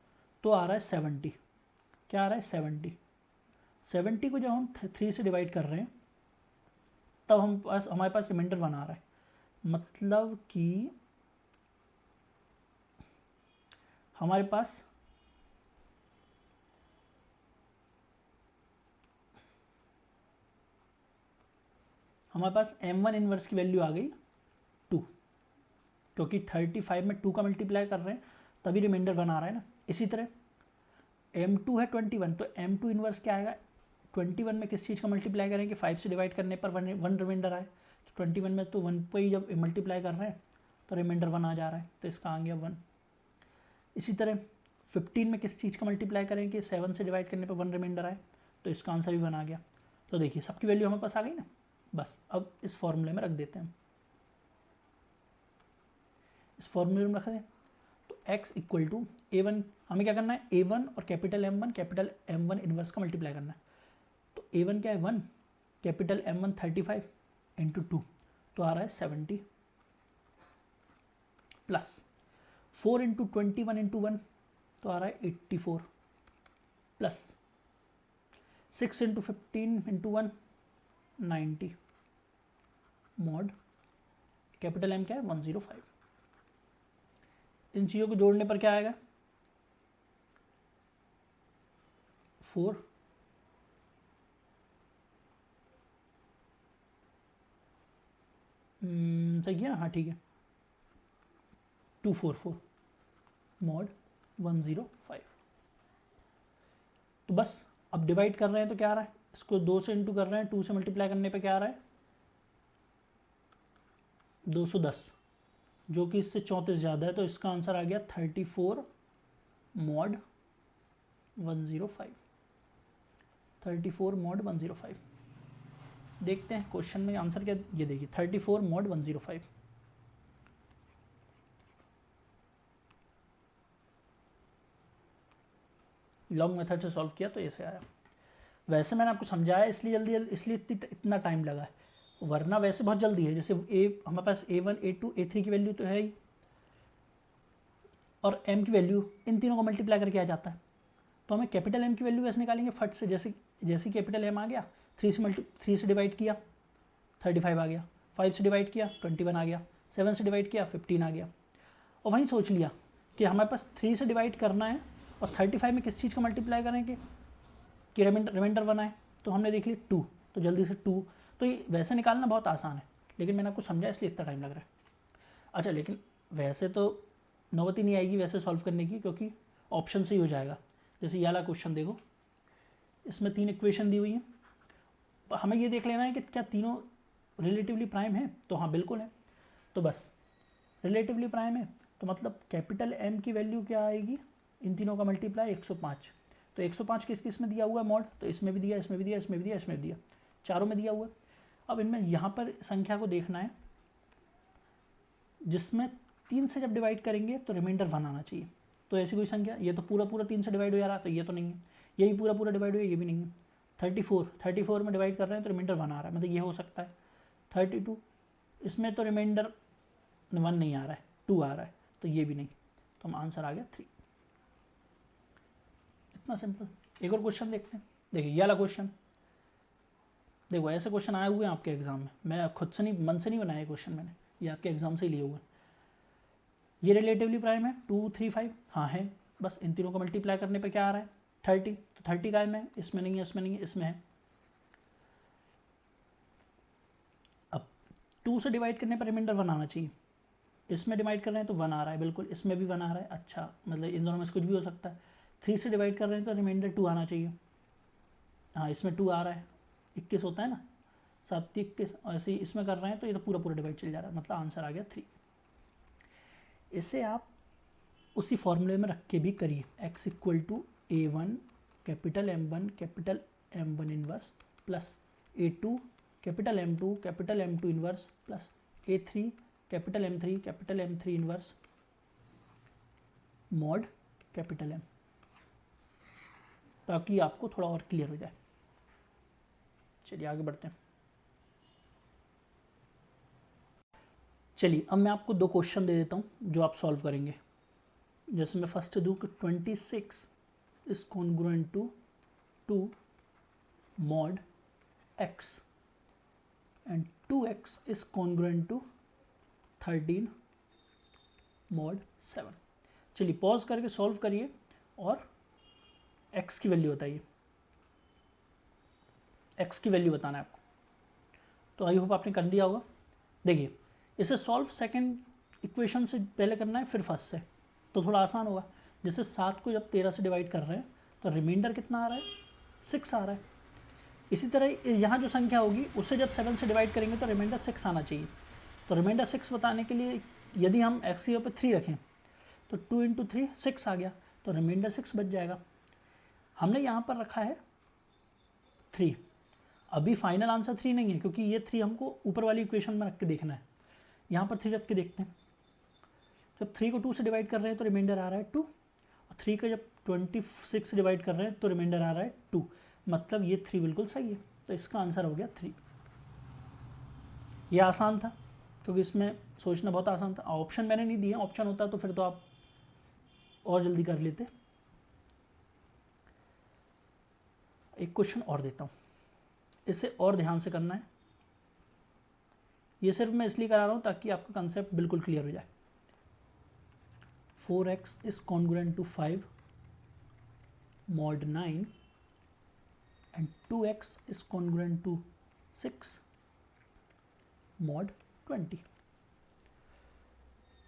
तो आ रहा है 70। क्या आ रहा है 70। 70 को जब हम 3 से डिवाइड कर रहे हैं तब हमारे पास रिमाइंडर 1 आ रहा है। मतलब कि हमारे पास M1 इनवर्स की वैल्यू आ गई 2, क्योंकि 35 में 2 का मल्टीप्लाई कर रहे हैं तभी रिमाइंडर 1 आ रहा है ना। इसी तरह M2 है 21, तो M2 इनवर्स क्या आएगा, 21 में किस चीज़ का मल्टीप्लाई करेंगे, 5 से डिवाइड करने पर 1 रिमाइंडर आए। तो 21 में तो 1 पे ही जब मल्टीप्लाई कर रहे हैं तो रिमाइंडर 1 आ जा रहा है, तो इसका आ गया 1। इसी तरह 15 में किस चीज़ का मल्टीप्लाई करेंगे, 7 से डिवाइड करने पर 1 रिमाइंडर आए, तो इसका आंसर भी 1 आ गया। तो देखिए सबकी वैल्यू हमारे पास आ गई ना। बस अब इस फॉर्मूले में रख देते हैं, इस फॉर्मूले में रख दें तो x इक्वल टू A1, हमें क्या करना है, A1 और कैपिटल M1 इनवर्स का मल्टीप्लाई करना है। तो A1 क्या है 1, कैपिटल M1 35 इंटू 2, तो आ रहा है 70, प्लस 4 इंटू 21 इंटू 1, तो आ रहा है 84, plus 6 into 15 into 1 90, mod capital M क्या है 105। इन चीज़ों को जोड़ने पर क्या आएगा 4 सही है, हाँ ठीक है, 244 मॉड 105। तो बस अब डिवाइड कर रहे हैं तो क्या आ रहा है, इसको 2 से इंटू कर रहे हैं, 2 से मल्टीप्लाई करने पे क्या आ रहा है 210, जो कि इससे 34 ज़्यादा है, तो इसका आंसर आ गया 34 मॉड 105। 34 मॉड 105। देखते हैं क्वेश्चन में आंसर क्या, ये देखिए 34 मॉड 105। लॉन्ग मेथड से सॉल्व किया तो ऐसे आया। वैसे मैंने आपको समझाया इसलिए इतना टाइम लगा है, वरना वैसे बहुत जल्दी है। जैसे हमारे पास A1 A2 A3 की वैल्यू तो है ही, और M की वैल्यू इन तीनों को मल्टीप्लाई करके आ जाता है। तो हमें कैपिटल M की वैल्यू कैसे निकालेंगे, फट से, जैसे कैपिटल M आ गया 3 से डिवाइड किया 35 आ गया, 5 से डिवाइड किया 21 आ गया, 7 से डिवाइड किया 15 आ गया। और वहीं सोच लिया कि हमारे पास 3 से डिवाइड करना है और 35 में किस चीज़ का मल्टीप्लाई करेंगे कि रिमाइंडर 1 आए, तो हमने देख लिया 2, तो जल्दी से 2। तो ये वैसे निकालना बहुत आसान है, लेकिन मैंने आपको समझा इसलिए इतना टाइम लग रहा है। अच्छा, लेकिन वैसे तो नौबत ही नहीं आएगी वैसे सॉल्व करने की, क्योंकि ऑप्शन से ही हो जाएगा। जैसे ये वाला क्वेश्चन देखो, इसमें 3 इक्वेशन दी हुई हैं, हमें ये देख लेना है कि क्या तीनों रिलेटिवली प्राइम है, तो हाँ बिल्कुल है। तो बस रिलेटिवली प्राइम है तो मतलब कैपिटल M की वैल्यू क्या आएगी, इन तीनों का मल्टीप्लाई 105। तो 105 किस किस में दिया हुआ है मॉड, तो इसमें भी दिया, इसमें भी दिया, इसमें भी दिया, इसमें भी दिया, चारों में दिया हुआ है। अब इनमें यहाँ पर संख्या को देखना है जिसमें 3 से जब डिवाइड करेंगे तो रिमाइंडर 1 आना चाहिए। तो ऐसी कोई संख्या, ये तो पूरा 3 से डिवाइड हो जा रहा है, तो ये तो नहीं है। ये भी पूरा डिवाइड हो, ये भी नहीं है। 34 में डिवाइड कर रहे हैं तो रिमाइंडर 1 आ रहा है, मतलब ये हो सकता है। 32 इसमें तो रिमाइंडर 1 नहीं आ रहा है, 2 आ रहा है, तो ये भी नहीं। तो हम आंसर आ गया 3। इतना सिंपल। एक और क्वेश्चन देखते हैं। देखिए ये वाला क्वेश्चन, देखो ऐसे क्वेश्चन आए हुए हैं आपके एग्जाम में, मैं खुद से नहीं, मन से नहीं बनाया क्वेश्चन मैंने, ये आपके एग्जाम से ही लिए हुए हैं। ये रिलेटिवली प्राइम है 2 3 5, हाँ है, बस इन तीनों को मल्टीप्लाई करने पे क्या आ रहा है 30, तो 30 का में इसमें नहीं है, इसमें नहीं है, इसमें है। अब 2 से डिवाइड करने पर रिमाइंडर 1 आना चाहिए, इसमें डिवाइड कर रहे हैं तो 1 आ रहा है, बिल्कुल इसमें भी 1 आ रहा है। अच्छा मतलब इन दोनों में से कुछ भी हो सकता है। 3 से डिवाइड कर रहे हैं तो रिमाइंडर 2 आना चाहिए, हाँ इसमें 2 आ रहा है। 21 होता है ना, 7 21, ऐसे ही इसमें कर रहे हैं तो ये तो पूरा पूरा डिवाइड चल जा रहा है, मतलब आंसर आ गया 3। इसे आप उसी फॉर्मूले में रख के भी करिए, x equal to A1 capital M1 capital M1 inverse plus A2 capital M2 capital M2 inverse plus A3 capital M3 capital M3 inverse mod capital M, ताकि आपको थोड़ा और क्लियर हो जाए। चलिए आगे बढ़ते हैं। चलिए अब मैं आपको 2 क्वेश्चन दे देता हूँ जो आप सॉल्व करेंगे। जैसे मैं फर्स्ट दूँ कि 26 is congruent to 2 mod x and 2x is congruent to 13 mod 7। चलिए पॉज करके सॉल्व करिए और x की वैल्यू बताइए, x की वैल्यू बताना है आपको। तो आई होप आपने कर दिया होगा। देखिए इसे सॉल्व सेकंड इक्वेशन से पहले करना है फिर फर्स्ट से, तो थोड़ा आसान होगा। जैसे 7 को जब 13 से डिवाइड कर रहे हैं तो रिमाइंडर कितना आ रहा है 6 आ रहा है। इसी तरह यहाँ जो संख्या होगी उसे जब 7 से डिवाइड करेंगे तो रिमाइंडर 6 आना चाहिए। तो रिमाइंडर 6 बताने के लिए यदि हम x की जगह पे 3 रखें तो 2 इंटू 3 6 आ गया, तो रिमाइंडर 6 बच जाएगा। हमने यहाँ पर रखा है 3, अभी फाइनल आंसर 3 नहीं है क्योंकि ये 3 हमको ऊपर वाली इक्वेशन में रख के देखना है। यहाँ पर 3 रख के देखते हैं। जब 3 को 2 से डिवाइड कर रहे हैं तो रिमाइंडर आ रहा है 2, और 3 को जब 26 से डिवाइड कर रहे हैं तो रिमाइंडर आ रहा है 2, मतलब ये 3 बिल्कुल सही है। तो इसका आंसर हो गया 3। ये आसान था क्योंकि इसमें सोचना बहुत आसान था। ऑप्शन मैंने नहीं दिए, ऑप्शन होता तो फिर तो आप और जल्दी कर लेते। एक क्वेश्चन और देता हूँ, इसे और ध्यान से करना है। ये सिर्फ मैं इसलिए करा रहा हूँ ताकि आपका कंसेप्ट बिल्कुल क्लियर हो जाए। 4x is congruent to 5 mod 9 and 2x is congruent to 6 mod 20।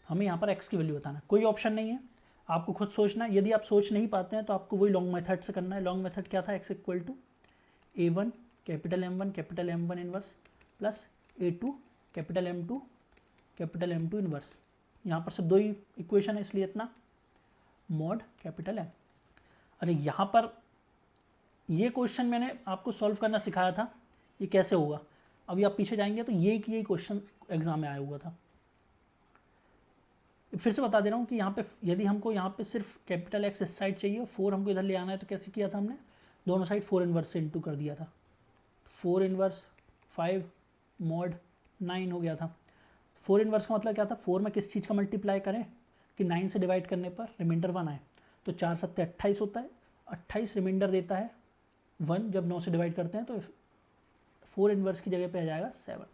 हमें यहाँ पर x की वैल्यू बताना है, कोई ऑप्शन नहीं है, आपको खुद सोचना है। यदि आप सोच नहीं पाते हैं तो आपको वही लॉन्ग मेथड से करना है। लॉन्ग मेथड क्या था, x equal to A1 capital M1 inverse plus A2 capital M2 inverse. यहाँ पर सिर्फ 2 ही इक्वेशन है इसलिए इतना मॉड कैपिटल M। अरे यहाँ पर ये क्वेश्चन मैंने आपको सॉल्व करना सिखाया था, ये कैसे होगा। अभी आप पीछे जाएंगे तो यही क्वेश्चन एग्जाम में आया हुआ था। फिर से बता दे रहा हूँ कि यहाँ पे यदि हमको यहाँ पे सिर्फ कैपिटल X इस साइड चाहिए, 4 हमको इधर ले आना है, तो कैसे किया था हमने, दोनों साइड 4 इनवर्स से इंटू कर दिया था। 4 इनवर्स 5 मॉड 9 हो गया था। 4 इनवर्स का मतलब क्या था, 4 में किस चीज़ का मल्टीप्लाई करें कि 9 से डिवाइड करने पर रिमाइंडर 1 आए। तो 4 सत्ते 28 होता है, 28 रिमाइंडर देता है 1 जब 9 से डिवाइड करते हैं, तो 4 इनवर्स की जगह पे आ जाएगा 7,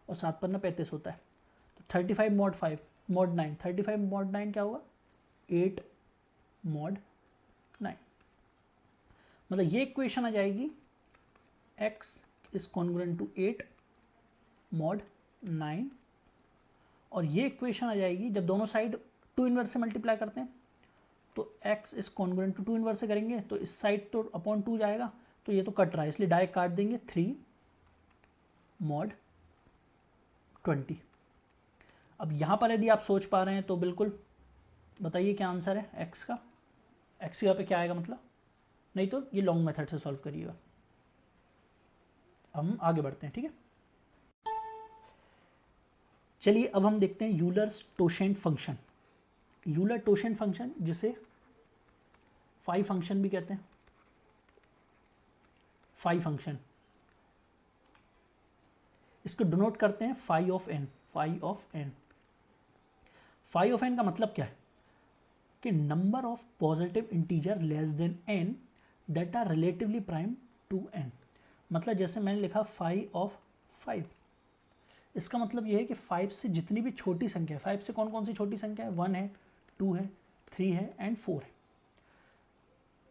और 7 पर 35 होता है। तो 35 मॉड 9 35 मॉड 9 क्या होगा 8 मॉड 9। मतलब ये इक्वेशन आ जाएगी x is congruent to 8 mod 9, और ये इक्वेशन आ जाएगी जब दोनों साइड 2 इनवर्स से मल्टीप्लाई करते हैं तो x is congruent to 2 inverse से करेंगे तो इस साइड तो अपॉन 2 जाएगा, तो ये तो कट रहा है इसलिए डायरेक्ट काट देंगे 3 मॉड 20। अब यहाँ पर यदि आप सोच पा रहे हैं तो बिल्कुल बताइए क्या आंसर है x का, x की यहाँ पे क्या आएगा मतलब, नहीं तो ये लॉन्ग मेथड से सॉल्व करिएगा। हम आगे बढ़ते हैं, ठीक है। चलिए अब हम देखते हैं Euler's totient function. Euler totient function जिसे फाई फंक्शन भी कहते हैं, फाई फंक्शन, इसको डिनोट करते हैं phi of n. Phi of n का मतलब क्या है, कि number of positive integer less than n that are relatively prime to n। मतलब जैसे मैंने लिखा 5 ऑफ 5, इसका मतलब ये है कि 5 से जितनी भी छोटी संख्या है, 5 से कौन कौन सी छोटी संख्या है, 1 है, 2 है, 3 है एंड 4 है।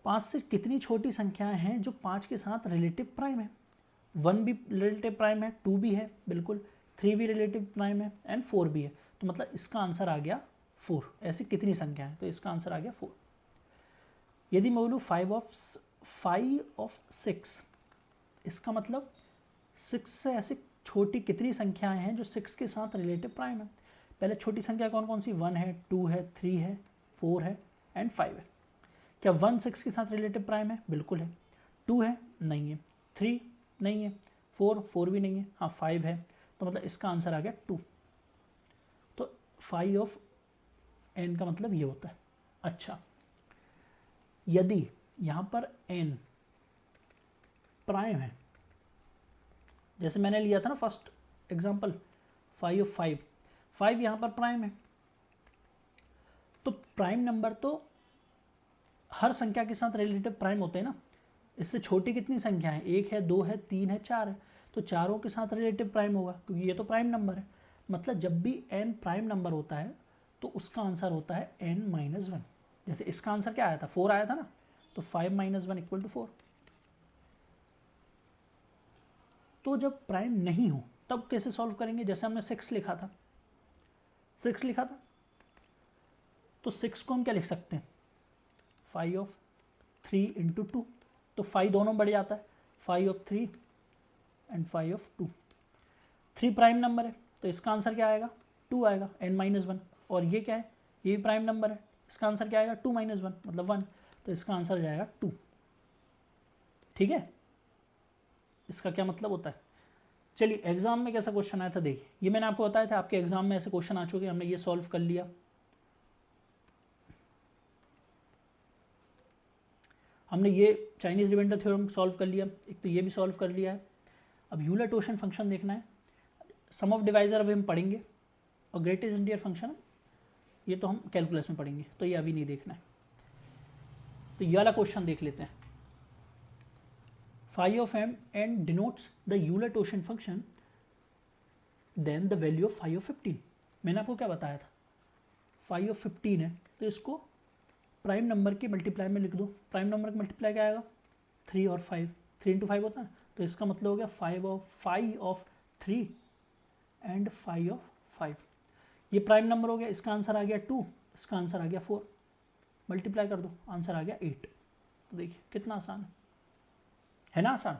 5 से कितनी छोटी संख्याएं हैं जो 5 के साथ रिलेटिव प्राइम है, 1 भी रिलेटिव प्राइम है, 2 भी है बिल्कुल, 3 भी रिलेटिव प्राइम है एंड 4 भी है। तो मतलब इसका आंसर आ गया 4। ऐसी कितनी संख्या है, तो इसका आंसर आ गया 4। यदि मैं बोलूँ 5 ऑफ 6, इसका मतलब 6 से ऐसी छोटी कितनी संख्याएं हैं जो 6 के साथ रिलेटिव प्राइम है। पहले छोटी संख्या कौन कौन सी, 1 है, 2 है, 3 है, 4 है एंड 5 है। क्या 1 6 के साथ रिलेटिव प्राइम है, बिल्कुल है। 2 है, नहीं है। 3 नहीं है। 4 भी नहीं है, हाँ 5 है। तो मतलब इसका आंसर आ गया 2। तो 5 ऑफ n का मतलब ये होता है। अच्छा, यदि यहाँ पर n प्राइम है, जैसे मैंने लिया था ना फर्स्ट एग्जांपल 5 ऑफ 5, 5 यहाँ पर प्राइम है, तो प्राइम नंबर तो हर संख्या के साथ रिलेटिव प्राइम होते हैं ना। इससे छोटी कितनी संख्या है, 1 है, 2 है, 3 है, 4 है, तो चारों के साथ रिलेटिव प्राइम होगा क्योंकि ये तो प्राइम नंबर है। मतलब जब भी n प्राइम नंबर होता है तो उसका आंसर होता है n-1। जैसे इसका आंसर क्या आया था, 4 आया था ना, तो 5 - 1 = 4। तो जब प्राइम नहीं हो तब कैसे सॉल्व करेंगे, जैसे हमने 6 लिखा था, 6 लिखा था, तो 6 को हम क्या लिख सकते हैं, 5 ऑफ 3 × 2, तो 5 दोनों बढ़ जाता है, 5 of 3 and 5 of 2। 3 prime number है तो इसका आंसर क्या आएगा, 2 आएगा, n-1। और ये क्या है, ये भी प्राइम नंबर है, इसका आंसर क्या आएगा, 2 - 1 मतलब 1, तो इसका आंसर हो जाएगा 2। ठीक है, इसका क्या मतलब होता है। चलिए एग्जाम में कैसा क्वेश्चन आया था देखिए, ये मैंने आपको बताया था आपके एग्जाम में ऐसे क्वेश्चन आ चुके, हमने ये सॉल्व कर लिया। हमने ये चाइनीज डिविडेंड थ्योरम सॉल्व कर लिया, एक तो ये भी सॉल्व कर लिया है। अब यूलर-टॉर्शन फंक्शन देखना है, सम ऑफ डिवाइजर अभी हम पढ़ेंगे, और ग्रेटेस्ट इंटीजर फंक्शन ये तो हम कैलकुलस में पढ़ेंगे, तो ये अभी नहीं देखना है। तो ये वाला क्वेश्चन देख लेते हैं। phi of m and denotes the Euler-Torsion function, then the value of phi of 15। मैंने आपको क्या बताया था, phi of 15 है तो इसको प्राइम नंबर के मल्टीप्लाई में लिख दो। प्राइम नंबर का मल्टीप्लाई क्या आएगा, 3 और 5, 3 × 5 होता है, तो इसका मतलब हो गया 5 ऑफ 3 एंड 5 ऑफ 5। ये प्राइम नंबर हो गया, इसका आंसर आ गया 2, इसका आंसर आ गया 4, मल्टीप्लाई कर दो, आंसर आ गया 8। तो देखिए कितना आसान है ना, आसान।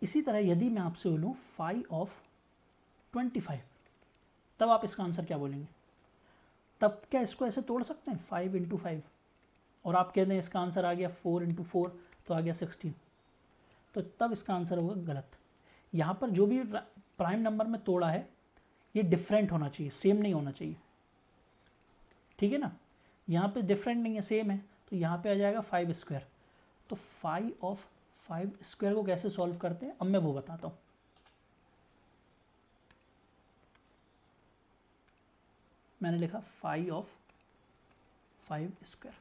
इसी तरह यदि मैं आपसे बोलूँ 5 ऑफ 25, तब आप इसका आंसर क्या बोलेंगे, तब क्या इसको ऐसे तोड़ सकते हैं 5 × 5, और आप कहते हैं इसका आंसर आ गया 4 × 4 तो आ गया 16, तो तब इसका आंसर होगा गलत। यहाँ पर जो भी प्राइम नंबर में तोड़ा है ये डिफरेंट होना चाहिए, सेम नहीं होना चाहिए, ठीक है ना। यहाँ पे डिफरेंट नहीं है, सेम है, तो यहाँ पे आ जाएगा 5²। तो 5 ऑफ 5² को कैसे सॉल्व करते हैं अब मैं वो बताता हूँ। मैंने लिखा 5 ऑफ 5²।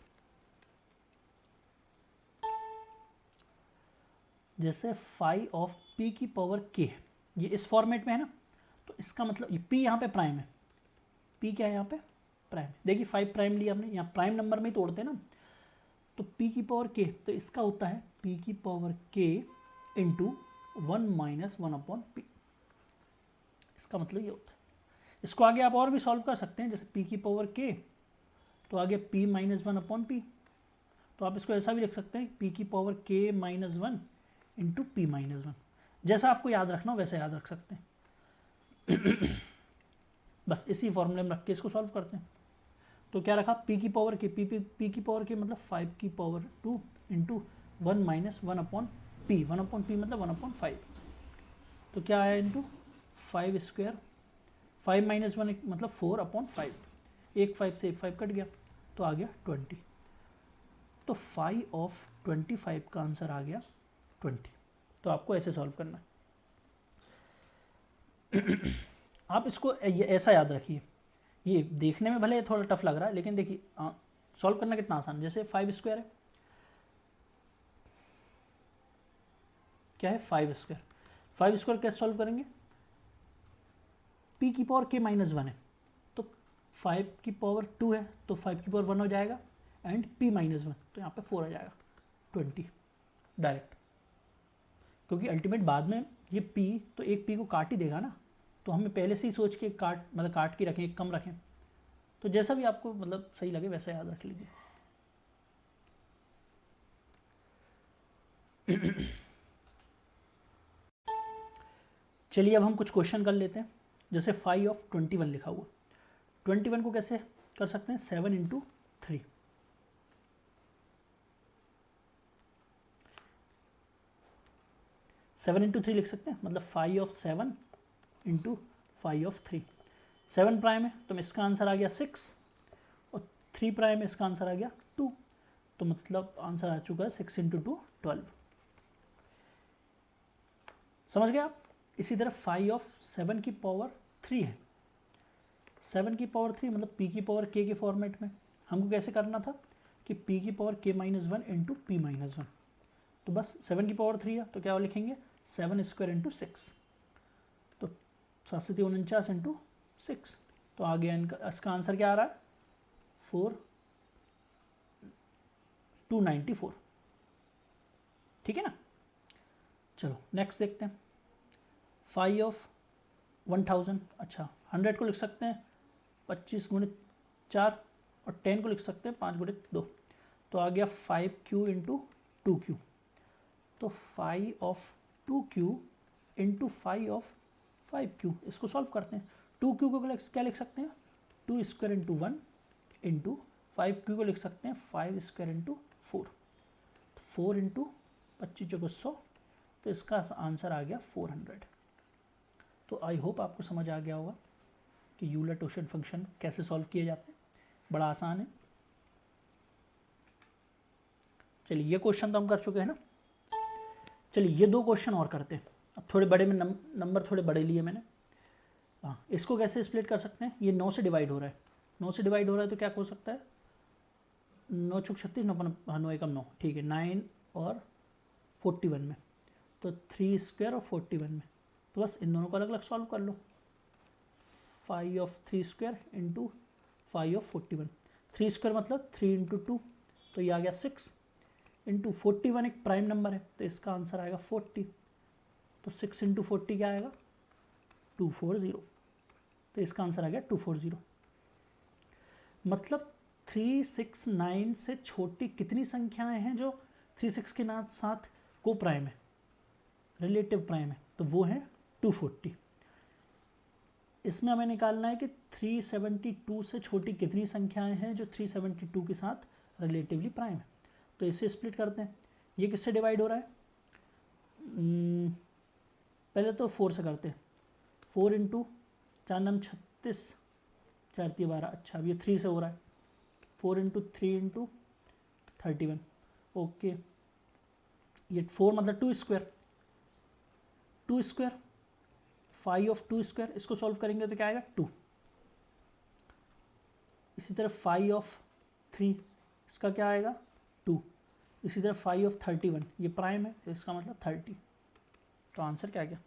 जैसे 5 ऑफ p की पावर k, ये इस फॉर्मेट में है ना, तो इसका मतलब ये p यहाँ पे प्राइम है, p क्या है यहाँ पे प्राइम। देखिए 5 प्राइम लिया हमने, यहाँ प्राइम नंबर में ही तोड़ते हैं ना, तो p की पावर k, तो इसका होता है p की पावर k × 1 - 1/p। इसका मतलब ये होता है। इसको आगे आप और भी सॉल्व कर सकते हैं, जैसे p की पावर k तो आगे p - 1/p, तो आप इसको ऐसा भी लिख सकते हैं p की पावर k - 1 × p - 1। जैसा आपको याद रखना हो वैसे याद रख सकते हैं। बस इसी फॉर्मूले में रख के इसको सॉल्व करते हैं। तो क्या रखा, p की पावर k, p की पावर k मतलब 5 की पावर 2 × 1 - 1/p, 1/p मतलब 1/5, तो क्या आया इंटू 5², 5 - 1 मतलब 4/5, एक 5 से एक 5 कट गया तो आ गया 20। तो 5 ऑफ 25 का आंसर आ गया 20। तो आपको ऐसे सॉल्व करना है। आप इसको ऐसा याद रखिए, ये देखने में भले थोड़ा टफ लग रहा है, लेकिन देखिए सॉल्व करना कितना आसान। जैसे 5 स्क्वायर है, क्या है 5 स्क्वायर। 5 स्क्वायर कैसे सॉल्व करेंगे, p की पावर k माइनस 1 है, तो 5 की पावर 2 है तो 5 की पावर 1 हो जाएगा, एंड p माइनस 1 तो यहाँ पे 4 आ जाएगा, 20 डायरेक्ट। क्योंकि अल्टीमेट बाद में ये p तो एक p को काट ही देगा ना, तो हमें पहले से ही सोच के काट के रखें, एक कम रखें। तो जैसा भी आपको मतलब सही लगे वैसा याद रख लीजिए। चलिए अब हम कुछ क्वेश्चन कर लेते हैं। जैसे 5 ऑफ 21 लिखा हुआ, 21 को कैसे कर सकते हैं, 7 इंटू 3। सेवन इंटू 3 लिख सकते हैं, मतलब 5 ऑफ 7 इंटू 5 ऑफ 3। 7 प्राइम है तो इसका आंसर आ गया 6, और 3 प्राइम है, इसका आंसर आ गया 2, तो मतलब आंसर आ चुका है 6 इंटू 2 12। समझ गए आप। इसी तरह 5 ऑफ 7 की पावर 3 है, 7 की पावर 3 मतलब p की पावर k के फॉर्मेट में। हमको कैसे करना था कि p की power k minus 1 into P minus 1, तो बस 7 की पावर 3 है तो क्या लिखेंगे 7 स्क्वायर इंटू 6, तो 749 इंटू 6, तो आ गया इसका आंसर क्या आ रहा है 4294। ठीक है ना। चलो नेक्स्ट देखते हैं। 5 ऑफ 1000, अच्छा 100 को लिख सकते हैं 25 गुणित 4, और 10 को लिख सकते हैं 5 गुणित 2, तो आ गया 5q इंटू 2q। तो 5 of 2q into 5 of 5q, इसको सॉल्व करते हैं। 2q को क्या लिख सकते हैं 2 स्क्वायर इंटू 1 इंटू 5q को लिख सकते हैं 5 स्क्वायर इंटू 4, 4 इंटू 25 चौको 100, तो इसका आंसर आ गया 400। तो आई होप आपको समझ आ गया होगा कि यूलर टोशन फंक्शन कैसे सॉल्व किए जाते हैं, बड़ा आसान है। चलिए ये क्वेश्चन तो हम कर चुके हैं ना। चलिए ये 2 क्वेश्चन और करते हैं। अब थोड़े बड़े में नंबर थोड़े बड़े लिए मैंने। हाँ, इसको कैसे स्प्लिट कर सकते हैं, ये 9 से डिवाइड हो रहा है, 9 से डिवाइड हो रहा है तो क्या हो सकता है 9 छुक 36, 9 एकम 9, ठीक है 9 और 41 में, तो 3 स्क्वायर और 41 में, तो बस इन दोनों को अलग अलग सॉल्व कर लो। 5 of 3 square into 5 of 41, 3 square मतलब 3 इंटू 2, तो ये आ गया 6 इंटू 41 एक प्राइम नंबर है तो इसका आंसर आएगा 40, तो 6 इंटू 40 क्या आएगा 240, तो इसका आंसर आ गया 240। मतलब 369 से छोटी कितनी संख्याएं हैं जो 36 के साथ को प्राइम है, रिलेटिव प्राइम है, तो वो है 240। इसमें हमें निकालना है कि 372 से छोटी कितनी संख्याएं हैं जो 372 के साथ रिलेटिवली प्राइम है। तो इसे स्प्लिट करते हैं। ये किससे डिवाइड हो रहा है, पहले तो 4 से करते हैं, 4 इंटू 4 नम 36, 4 3 12, अच्छा अब ये 3 से हो रहा है, 4 इंटू 3 इंटू 31, ओके ये 4 मतलब 2 स्क्वायर, 2 स्क्वायर 5 ऑफ 2 स्क्वायर, इसको सॉल्व करेंगे तो क्या आएगा 2। इसी तरह 5 ऑफ 3, इसका क्या आएगा 2। इसी तरह 5 ऑफ 31, ये प्राइम है तो इसका मतलब 30, तो आंसर क्या आ गया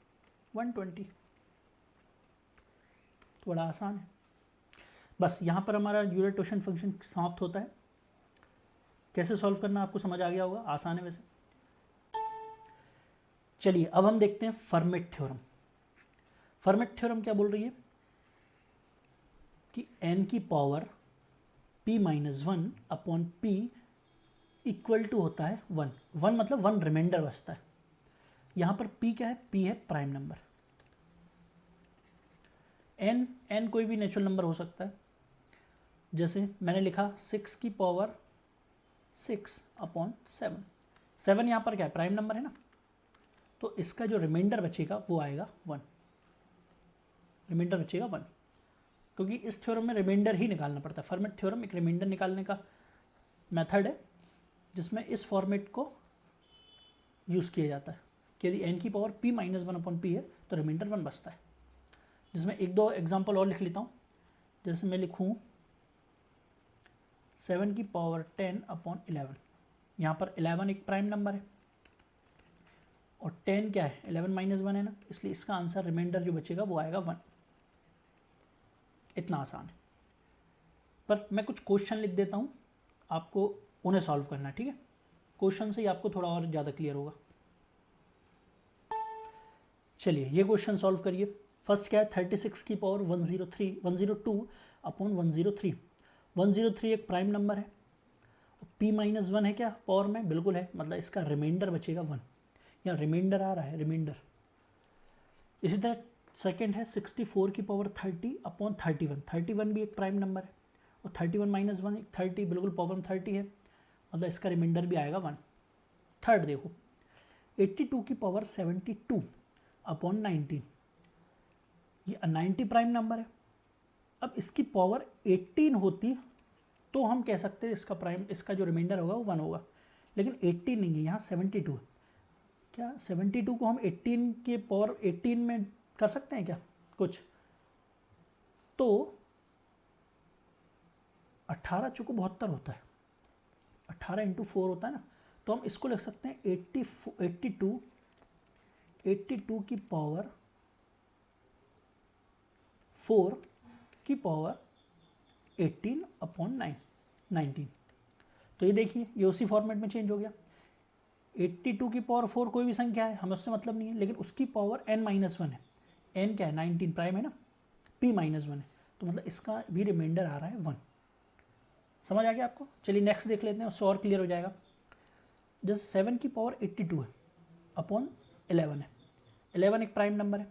120। तो बड़ा आसान है। बस यहाँ पर हमारा यूलर टोशन फंक्शन समाप्त होता है। कैसे सॉल्व करना आपको समझ आ गया होगा, आसान है वैसे। चलिए अब हम देखते हैं फर्मेट थ्योरम। फर्मेट थ्योरम क्या बोल रही है कि n की power p minus 1 upon p equal to होता है 1, 1 मतलब 1 रिमाइंडर बचता है। यहां पर p क्या है, p है प्राइम नंबर। n कोई भी नेचुरल नंबर हो सकता है, जैसे मैंने लिखा 6 की पावर 6 अपॉन 7, 7 यहाँ पर क्या है प्राइम नंबर है ना, तो इसका जो रिमाइंडर बचेगा वो आएगा 1, रिमाइंडर बचेगा 1, क्योंकि इस थ्योरम में रिमाइंडर ही निकालना पड़ता है। फॉर्मेट थ्योरम एक रिमाइंडर निकालने का मेथड है जिसमें इस फॉर्मेट को यूज़ किया जाता है कि यदि n की power p minus 1 upon p है तो रिमाइंडर 1 बचता है। जिसमें एक दो एग्जाम्पल और लिख लेता हूँ। जैसे मैं लिखूँ 7 की पावर 10 अपॉन 11, यहाँ पर 11 एक प्राइम नंबर है और 10 क्या है, 11 माइनस 1 है ना, इसलिए इसका आंसर रिमाइंडर जो बचेगा वो आएगा 1। इतना आसान है। पर मैं कुछ क्वेश्चन लिख देता हूँ, आपको उन्हें सॉल्व करना है, ठीक है। क्वेश्चन से ही आपको थोड़ा और ज़्यादा क्लियर होगा। चलिए ये क्वेश्चन सॉल्व करिए। फर्स्ट क्या है, 36 की पावर 102 अपॉन 103। 103 एक प्राइम नंबर है, p माइनस 1 है क्या पावर में, बिल्कुल है, मतलब इसका रिमाइंडर बचेगा 1। यहाँ रिमाइंडर आ रहा है, रिमाइंडर। इसी तरह सेकंड है 64 की पावर 30 अपॉन 31। 31 भी एक प्राइम नंबर है और 31 माइनस 1 30, बिल्कुल पावर में 30 है, मतलब इसका रिमाइंडर भी आएगा 1। थर्ड देखो 82 की पावर 72 अपॉन 19, ये 90 प्राइम नंबर है। अब इसकी पावर 18 होती तो हम कह सकते हैं इसका जो रिमाइंडर होगा वो 1 होगा, लेकिन 18 नहीं है, यहाँ 72 है। क्या 72 को हम 18 के पावर 18 में कर सकते हैं क्या कुछ? तो 18 चूँकि 72 होता है, 18 इंटू 4 होता है ना, तो हम इसको लिख सकते हैं 82 की पावर 4 की पावर 18 अपॉन 19। तो ये देखिए ये उसी फॉर्मेट में चेंज हो गया। 82 की पावर 4 कोई भी संख्या है, हमें उससे मतलब नहीं है, लेकिन उसकी पावर n माइनस 1 है। n क्या है, 19 प्राइम है ना, p माइनस 1 है, तो मतलब इसका भी रिमाइंडर आ रहा है 1। समझ आ गया आपको? चलिए नेक्स्ट देख लेते हैं, उससे और क्लियर हो जाएगा। जैसे 7 की पावर 82 है अपॉन 11 है, 11 एक प्राइम नंबर है।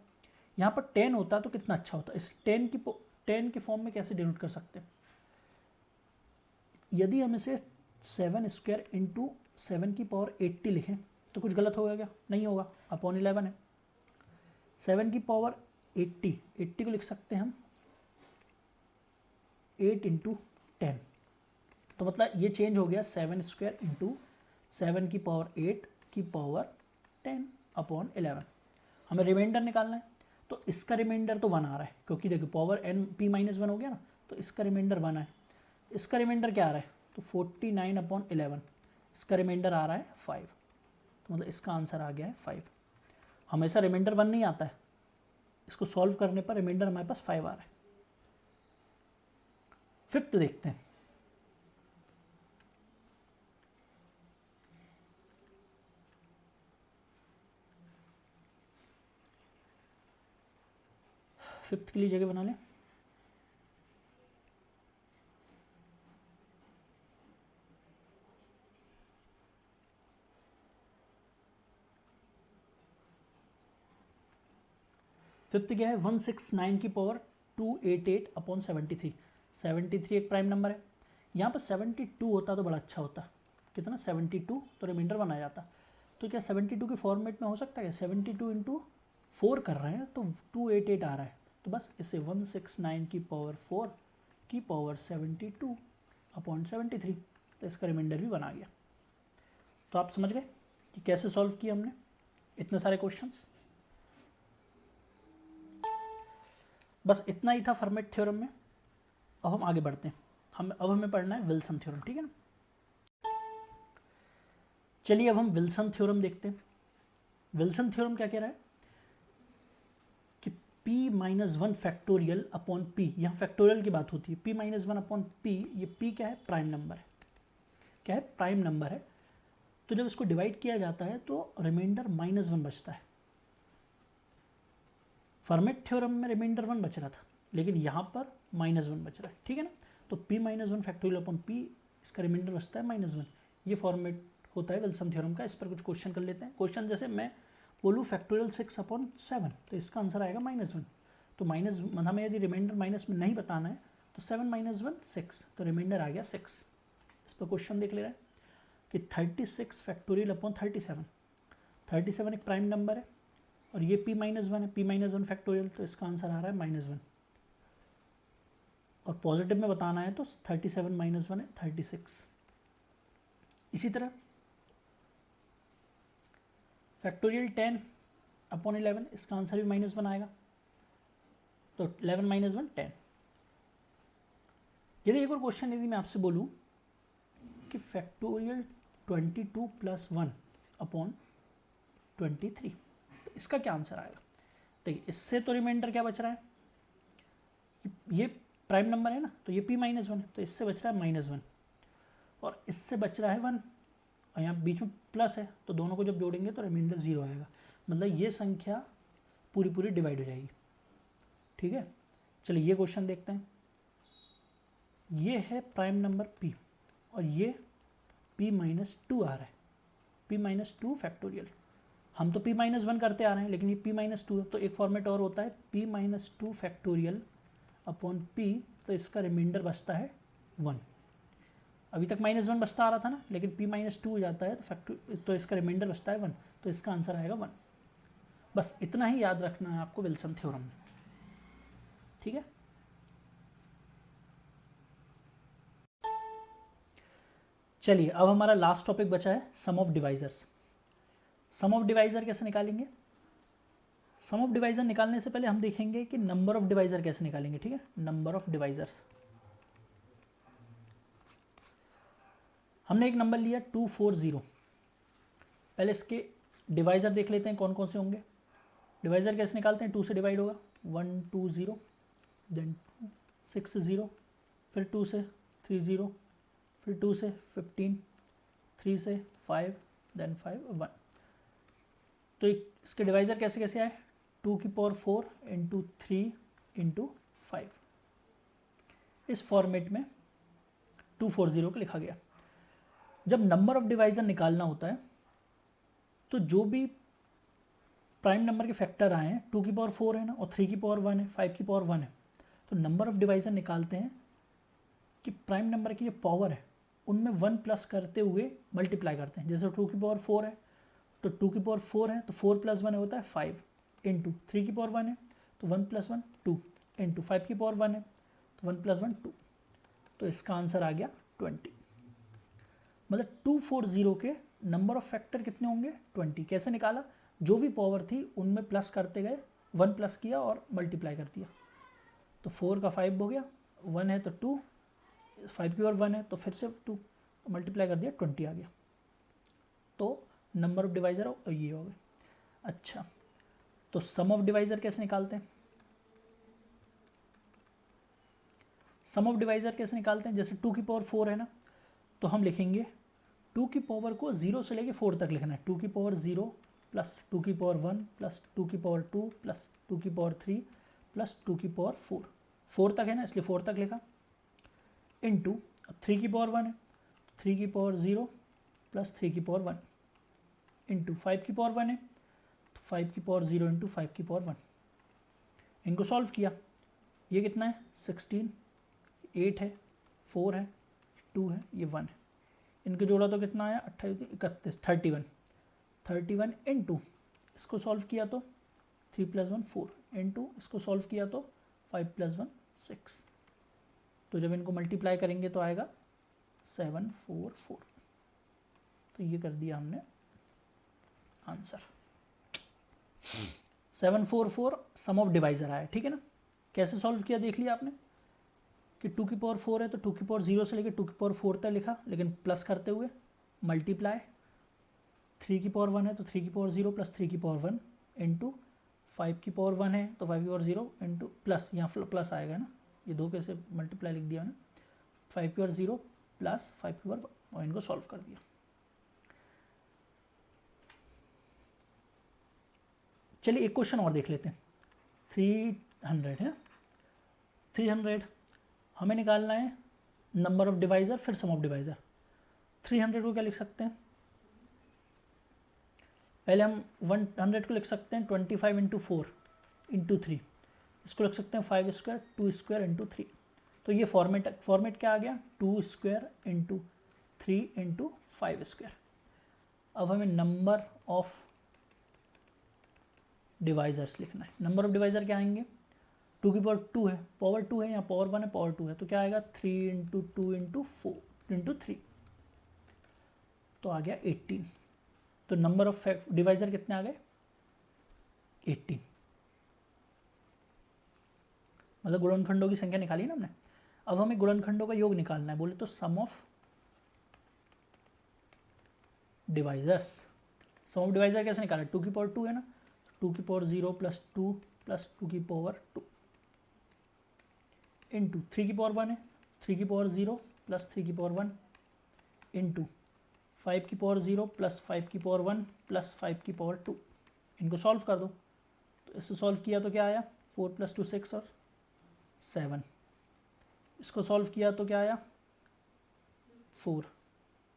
यहाँ पर 10 होता तो कितना अच्छा होता, इस 10 के फॉर्म में कैसे डिनोट कर सकते हैं? यदि हम इसे 7 स्क्वायर इंटू 7 की पावर 80 लिखें तो कुछ गलत होगा क्या? नहीं होगा, अपॉन 11 है। 7 की पावर 80 को लिख सकते हैं हम 8 इंटू 10, तो मतलब ये चेंज हो गया 7 स्क्वायर इंटू 7 की पावर 8 की पावर 10 अपॉन 11। हमें रिमाइंडर निकालना है, तो इसका रिमाइंडर तो 1 आ रहा है, क्योंकि देखो पावर n p माइनस 1 हो गया ना, तो इसका रिमाइंडर 1 है। इसका रिमाइंडर क्या आ रहा है, तो 49 अपॉन 11, इसका रिमाइंडर आ रहा है 5, तो मतलब इसका आंसर आ गया है 5। हमेशा रिमाइंडर 1 नहीं आता है, इसको सॉल्व करने पर रिमाइंडर हमारे पास 5 आ रहा है। फिफ्थ देखते हैं। फिफ्थ के लिए जगह बना लें। फिफ्थ क्या है, 169 की पावर 288 अपॉन 73। 73 एक प्राइम नंबर है, यहाँ पर 72 होता तो बड़ा अच्छा होता। कितना, 72, तो रिमाइंडर बना जाता। तो क्या 72 के फॉर्मेट में हो सकता है? 72 इंटू 4 कर रहे हैं तो 288 आ रहा है, तो बस इसे 169 की पावर 4 की पावर 72 अपॉन 73, तो इसका रिमाइंडर भी बना गया। तो आप समझ गए कि कैसे सॉल्व किया हमने इतने सारे क्वेश्चंस। बस इतना ही था फॉर्मेट थ्योरम में। अब हम आगे बढ़ते हैं, अब हमें पढ़ना है विल्सन थ्योरम, ठीक है ना। चलिए अब हम विल्सन थ्योरम देखते हैं। विल्सन थ्योरम क्या कह रहा है कि p minus 1 factorial upon p, यहाँ फैक्टोरियल की बात होती है, p माइनस 1 अपॉन p, ये p क्या है, प्राइम नंबर है। क्या है, प्राइम नंबर है। तो जब इसको डिवाइड किया जाता है तो रिमाइंडर -1 बचता है। फॉर्मेट थ्योरम में रिमाइंडर 1 बच रहा था, लेकिन यहाँ पर -1 बच रहा है, ठीक है ना। तो p minus 1 factorial upon p, इसका रिमाइंडर बचता है -1। ये फॉर्मेट होता है विल्सन थ्योरम का। इस पर कुछ क्वेश्चन कर लेते हैं। क्वेश्चन जैसे मैं बोलूँ फैक्टोरियल 6 अपॉन 7, तो इसका आंसर आएगा -1। तो माइनस, हमें यदि रिमाइंडर माइनस में नहीं बताना है तो 7 माइनस 1 6, तो रिमाइंडर आ गया 6। इस पर क्वेश्चन देख ले रहे हैं कि 36 फैक्टोरियल अपॉन 37। 37 एक प्राइम नंबर है और ये p माइनस 1 है, p माइनस 1 फैक्टोरियल, तो इसका आंसर आ रहा है -1। और पॉजिटिव में बताना है तो 37 माइनस 1 है 36। इसी तरह फैक्टोरियल 10 अपॉन 11, इसका आंसर भी -1 आएगा, तो 11 माइनस 1 10। यदि एक और क्वेश्चन यदि मैं आपसे बोलूँ कि फैक्टोरियल 22 + 1 अपॉन 23, तो इसका क्या आंसर आएगा? देखिए इससे तो रिमाइंडर क्या बच रहा है, ये प्राइम नंबर है ना, तो ये p - 1 है, तो इससे बच रहा है -1 और इससे बच रहा है 1 और यहाँ बीच में प्लस है, तो दोनों को जब जोड़ेंगे तो रिमाइंडर 0 आएगा, मतलब ये संख्या पूरी पूरी डिवाइड हो जाएगी। ठीक है, चलिए ये क्वेश्चन देखते हैं। ये है प्राइम नंबर p और ये p - 2 आ रहा है, p - 2 फैक्टोरियल। हम तो p - 1 करते आ रहे हैं, लेकिन ये p - 2 है, तो एक फॉर्मेट और होता है p - 2 फैक्टोरियल अपॉन p, तो इसका रिमाइंडर बचता है 1। अभी तक -1 बचता आ रहा था ना, लेकिन p - 2 हो जाता है तो इसका रिमाइंडर बचता है 1, तो इसका आंसर आएगा 1। बस इतना ही याद रखना है आपको विल्सन थ्योरम में। ठीक है, चलिए अब हमारा लास्ट टॉपिक बचा है sum of divisors. Sum of divisor कैसे निकालेंगे? सम ऑफ डिवाइजर निकालने से पहले हम देखेंगे कि नंबर ऑफ डिवाइजर कैसे निकालेंगे। ठीक है, नंबर ऑफ डिवाइजर्स। हमने एक नंबर लिया 240, पहले इसके डिवाइजर देख लेते हैं कौन कौन से होंगे। डिवाइजर कैसे निकालते हैं? 2 से डिवाइड होगा 120, देन 2 60, फिर 2 से 30, फिर 2 से 15, 3 से 5, देन 5 1। तो इसके डिवाइजर कैसे कैसे आए? 2⁴ इंटू 3 इंटू 5, इस फॉर्मेट में 240 को लिखा गया। जब नंबर ऑफ डिवाइजर निकालना होता है तो जो भी प्राइम नंबर के फैक्टर आए हैं, 2⁴ है ना, और 3⁴1 है, 5⁴1 है, तो नंबर ऑफ डिवाइजर निकालते हैं कि प्राइम नंबर की जो पावर है उनमें 1 प्लस करते हुए मल्टीप्लाई करते हैं। जैसे 2⁴ है तो 2⁴ है तो 4 + 1 होता है 5, इंटू 3⁴1 है तो 1 + 1 2, इंटू 5⁴1 है तो 1 + 1 2, तो इसका आंसर आ गया 20। मतलब 240 के नंबर ऑफ फैक्टर कितने होंगे? 20। कैसे निकाला? जो भी पावर थी उनमें प्लस करते गए, 1 प्लस किया और मल्टीप्लाई कर दिया, तो 4 का 5 हो गया, 1 है तो 2, 5 की और 1 है तो फिर से 2 मल्टीप्लाई कर दिया, 20 आ गया। तो नंबर ऑफ डिवाइजर ये हो गए। अच्छा, तो सम ऑफ डिवाइजर कैसे निकालते हैं? सम ऑफ डिवाइजर कैसे निकालते हैं? जैसे 2⁴ है ना, तो हम लिखेंगे 2 की पावर को 0 से लेके 4 तक लिखना है। 2⁴0 प्लस 2⁴1 प्लस 2⁴2 प्लस 2⁴3 प्लस 2⁴4, 4 तक है ना इसलिए 4 तक लिखा, इंटू 3⁴1 है 3⁴0 प्लस 3⁴1, इंटू 5⁴1 है तो 5⁴0 इंटू 5⁴1। इनको सॉल्व किया, ये कितना है? 16, 8 है, 4 है, 2 है, ये 1 है। इनको जोड़ा तो कितना आया? 28, 31, 31 इंटू इसको सॉल्व किया तो 3 + 1 4, इंटू इसको सॉल्व किया तो 5 + 1 6। तो जब इनको मल्टीप्लाई करेंगे तो आएगा 744। तो ये कर दिया हमने आंसर 744 सम ऑफ डिवाइजर आया। ठीक है ना, कैसे सॉल्व किया देख लिया आपने कि 2⁴ है तो 2⁴0 से लेकर 2⁴4 तक लिखा, लेकिन प्लस करते हुए मल्टीप्लाई, 3⁴1 है तो 3⁴0 प्लस 3⁴1 इंटू 5⁴1 है तो 5⁴0 इंटू प्लस, यहाँ प्लस आएगा ना, ये 2 कैसे मल्टीप्लाई लिख दिया ना, 5⁴0 प्लस 5⁴1 और इनको सॉल्व कर दिया। चलिए एक क्वेश्चन और देख लेते हैं। 300 है, 300 हमें निकालना है नंबर ऑफ डिवाइजर फिर सम ऑफ डिवाइजर। 300 को क्या लिख सकते हैं? पहले हम 100 को लिख सकते हैं 25 इंटू 4 इंटू 3, इसको लिख सकते हैं 5² 2² इंटू 3। तो ये फॉर्मेट क्या आ गया? 2² इंटू 3 इंटू 5²। अब हमें नंबर ऑफ डिवाइजर्स लिखना है। नंबर ऑफ डिवाइजर क्या आएंगे? 2⁴2 है, पावर 2 है, यहाँ पावर 1 है, पावर 2 है, तो क्या आएगा? 3 इंटू 2 इंटू 4 इंटू 3, तो आ गया 18। तो नंबर ऑफ डिवाइजर कितने आ गए? 18। मतलब गुणनखंडों की संख्या निकाली ना हमने। अब हमें गुणनखंडों का योग निकालना है, बोले तो sum of divisors. Sum of divisor कैसे निकाला, 2 की पावर 2 है ना, 2 की पावर 0 प्लस 2 प्लस 2 की पावर 2 इंटू 3 की पावर 1 है, 3 की पावर 0 प्लस 3 की पावर 1 इंटू 5 की पावर 0 प्लस 5 की पावर 1 प्लस 5 की पावर 2। इनको सॉल्व कर दो, तो इससे सॉल्व किया तो क्या आया, 4 प्लस 2 6 और 7। इसको सॉल्व किया तो क्या आया 4,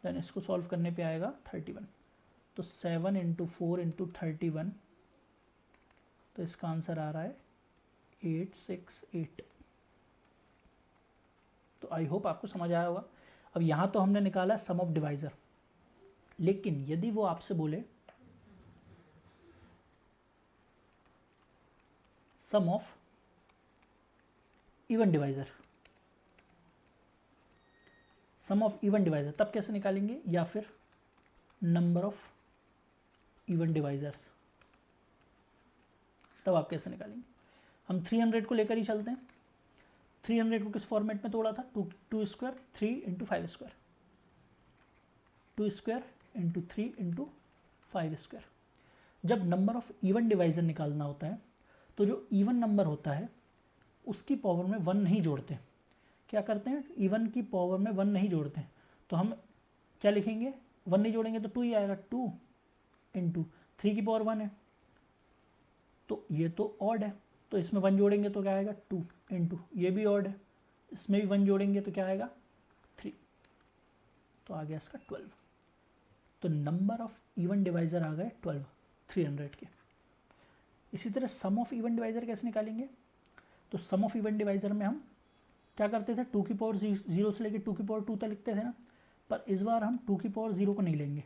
देन इसको सॉल्व करने पे आएगा 31। तो 7 इंटू 4 इंटू 31, तो इसका आंसर आ रहा है 868। तो आई होप आपको समझ आया होगा। अब यहाँ तो हमने निकाला सम ऑफ डिवाइजर, लेकिन यदि वो आपसे बोले sum of even divisor, sum of even divisor, तब कैसे निकालेंगे, या फिर नंबर ऑफ इवन डिवाइजर्स, तब आप कैसे निकालेंगे। हम 300 को लेकर ही चलते हैं। 300 को किस फॉर्मेट में तोड़ा था, 2 square 3 into 5 square, 2 square into 3 into 5 square. जब नंबर ऑफ इवन डिवाइजर निकालना होता है तो जो इवन नंबर होता है उसकी पावर में 1 नहीं जोड़ते। क्या करते हैं, इवन की पावर में 1 नहीं जोड़ते हैं, तो हम क्या लिखेंगे, 1 नहीं जोड़ेंगे तो 2 ही आएगा, 2 इंटू 3 की पावर 1 है, तो ये तो ऑड है, तो इसमें 1 जोड़ेंगे तो क्या आएगा 2 इंटू, ये भी ऑड है, इसमें भी 1 जोड़ेंगे तो क्या आएगा 3, तो आ गया इसका 12। तो नंबर ऑफ इवन डिवाइजर आ गए 12 300 के। इसी तरह सम ऑफ इवन डिवाइजर कैसे निकालेंगे, तो सम ऑफ इवन डिवाइजर में हम क्या करते थे, 2 की पावर 0 से लेकर 2 की पावर 2 तक लिखते थे ना, पर इस बार हम 2 की पावर 0 को नहीं लेंगे,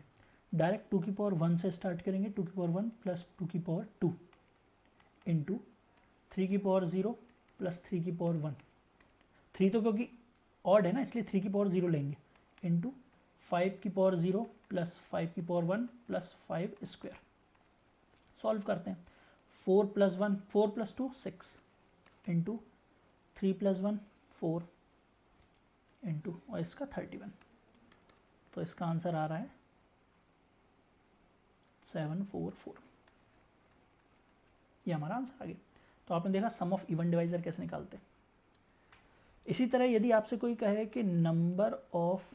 डायरेक्ट 2 की पावर 1 से स्टार्ट करेंगे, 2 की पावर 1 प्लस 2 की पावर 2 इंटू 3 की पावर 0 प्लस 3 की पावर 1, 3 तो क्योंकि ऑड है ना इसलिए 3 की पावर 0 लेंगे, इंटू 5 की पावर 0 प्लस 5 की पावर 1 प्लस 5 स्क्वायर। सॉल्व करते हैं, 4 plus 1 4 plus 2 6 into 3 plus 1 4 into और इसका 31, तो इसका आंसर आ रहा है 744। ये हमारा आंसर आ गया। तो आपने देखा सम ऑफ इवन डिवाइजर कैसे निकालते हैं। इसी तरह यदि आपसे कोई कहे कि नंबर ऑफ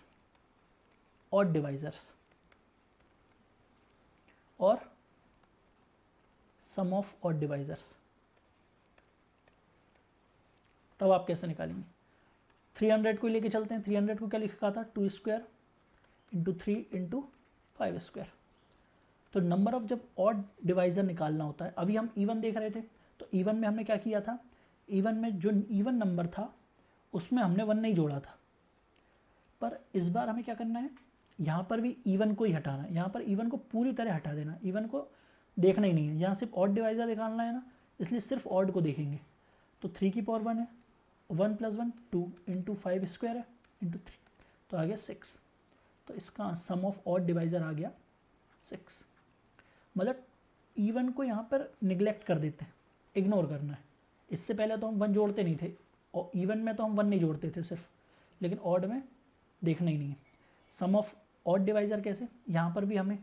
ऑड डिवाइजर्स और सम ऑफ ऑड डिवाइजर्स, तब आप कैसे निकालेंगे। 300 को लेके चलते हैं, 300 को क्या लिखा था, 2 स्क्वायर इंटू 3 इंटू 5 स्क्वायर। तो नंबर ऑफ जब ऑड डिवाइजर निकालना होता है, अभी हम इवन देख रहे थे, तो इवन में हमने क्या किया था, इवन में जो इवन नंबर था उसमें हमने 1 नहीं जोड़ा था, पर इस बार हमें क्या करना है, यहाँ पर भी इवन को ही हटाना है, यहाँ पर इवन को पूरी तरह हटा देना, इवन को देखना ही नहीं है, यहाँ सिर्फ ऑड डिवाइजर निकालना है ना, इसलिए सिर्फ ऑड को देखेंगे। तो 3 की पावर 1 है, 1 प्लस 1 2 इंटू 5 स्क्वायर है इंटू 3, तो आ गया 6। तो इसका सम ऑफ ऑड डिवाइजर आ गया 6। मतलब इवन को यहाँ पर निगलेक्ट कर देते हैं, इग्नोर करना है। इससे पहले तो हम 1 जोड़ते नहीं थे, और इवन में तो हम 1 नहीं जोड़ते थे सिर्फ, लेकिन ऑड में देखना ही नहीं है। सम ऑफ ऑड डिवाइजर कैसे, यहाँ पर भी हमें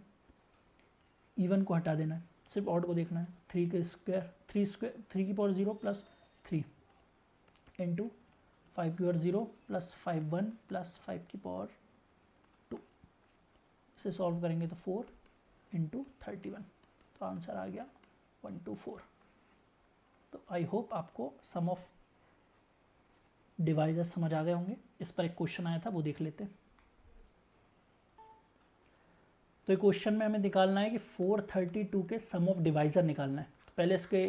इवन को हटा देना है, सिर्फ ऑड को देखना है। 3 के स्क्वायर 3 की पावर 0 प्लस 3 इंटू 5 की पावर 0 प्लस 5 1 प्लस 5 की पावर 2, इसे सॉल्व करेंगे तो 4 इंटू 31, तो आंसर आ गया 124। तो आई होप आपको सम ऑफ डिवाइजर समझ आ गए होंगे। इस पर एक क्वेश्चन आया था, वो देख लेते हैं। तो एक क्वेश्चन में हमें निकालना है कि 432 के सम ऑफ डिवाइजर निकालना है। तो पहले इसके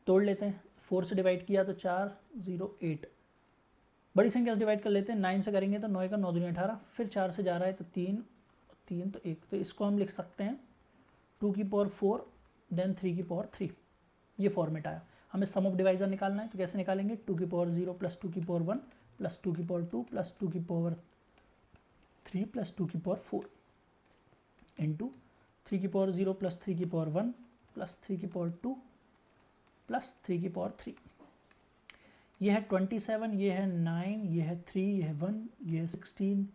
तोड़ लेते हैं, 4 से डिवाइड किया तो 4 0 8, बड़ी संख्या से डिवाइड कर लेते हैं, 9 से करेंगे तो 9 का 9 दूनी 18, फिर 4 से जा रहा है तो 3 3 तो 1, तो इसको हम लिख सकते हैं 2 की पावर 4 देन 3 की पावर 3, ये फॉर्मेट आया। हमें सम ऑफ डिवाइजर निकालना है, तो कैसे निकालेंगे, 2 की पावर 0 प्लस 2 की पावर 1 प्लस 2 की पावर 2 प्लस 2 की पावर 3 प्लस 2 की पावर 4 इंटू 3 की पावर 0 प्लस 3 की पावर 1 प्लस 3 की पावर 2 प्लस 3 की पावर 3। ये है 27, ये है 9, ये है 3, ये है 1, ये है 16,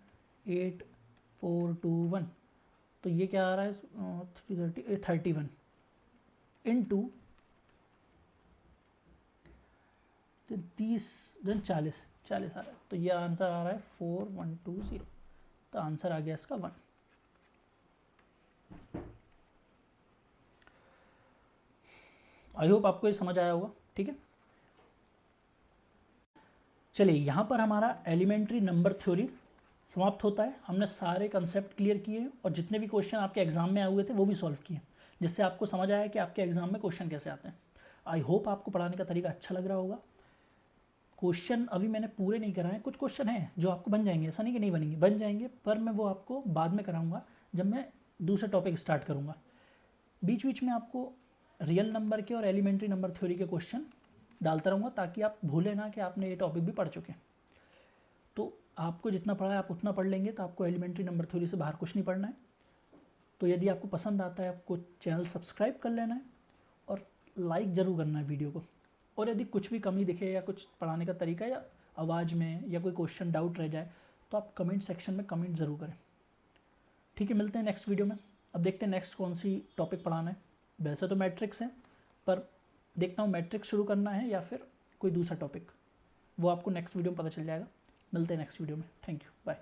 8, 4, 2, 1। तो ये क्या आ रहा है 31 इंटू 30 देन 40 आ रहा है। तो ये आंसर आ रहा है 4120। तो आंसर आ गया इसका 1। आई होप आपको ये समझ आया होगा। ठीक है, चलिए यहाँ पर हमारा एलिमेंट्री नंबर थ्योरी समाप्त होता है। हमने सारे कंसेप्ट क्लियर किए और जितने भी क्वेश्चन आपके एग्जाम में आए हुए थे वो भी सॉल्व किए, जिससे आपको समझ आया कि आपके एग्जाम में क्वेश्चन कैसे आते हैं। आई होप आपको पढ़ाने का तरीका अच्छा लग रहा होगा। क्वेश्चन अभी मैंने पूरे नहीं कराए, कुछ क्वेश्चन हैं जो आपको बन जाएंगे, ऐसा नहीं कि नहीं बनेंगे, बन जाएंगे, पर मैं वो आपको बाद में कराऊंगा जब मैं दूसरा टॉपिक स्टार्ट करूंगा। बीच बीच में आपको रियल नंबर के और एलिमेंट्री नंबर थ्योरी के क्वेश्चन डालता रहूँगा ताकि आप भूलें ना कि आपने ये टॉपिक भी पढ़ चुके हैं। तो आपको जितना पढ़ा है आप उतना पढ़ लेंगे, तो आपको एलिमेंट्री नंबर थ्योरी से बाहर कुछ नहीं पढ़ना है। तो यदि आपको पसंद आता है आपको चैनल सब्सक्राइब कर लेना है और लाइक ज़रूर करना है वीडियो को। और यदि कुछ भी कमी दिखे या कुछ पढ़ाने का तरीका या आवाज़ में या कोई क्वेश्चन डाउट रह जाए तो आप कमेंट सेक्शन में कमेंट ज़रूर करें। ठीक है, मिलते हैं नेक्स्ट वीडियो में। अब देखते हैं नेक्स्ट कौन सी टॉपिक पढ़ाना है। वैसे तो मैट्रिक्स है, पर देखता हूँ मैट्रिक्स शुरू करना है या फिर कोई दूसरा टॉपिक, वो आपको नेक्स्ट वीडियो में पता चल जाएगा। मिलते हैं नेक्स्ट वीडियो में। Thank you, bye.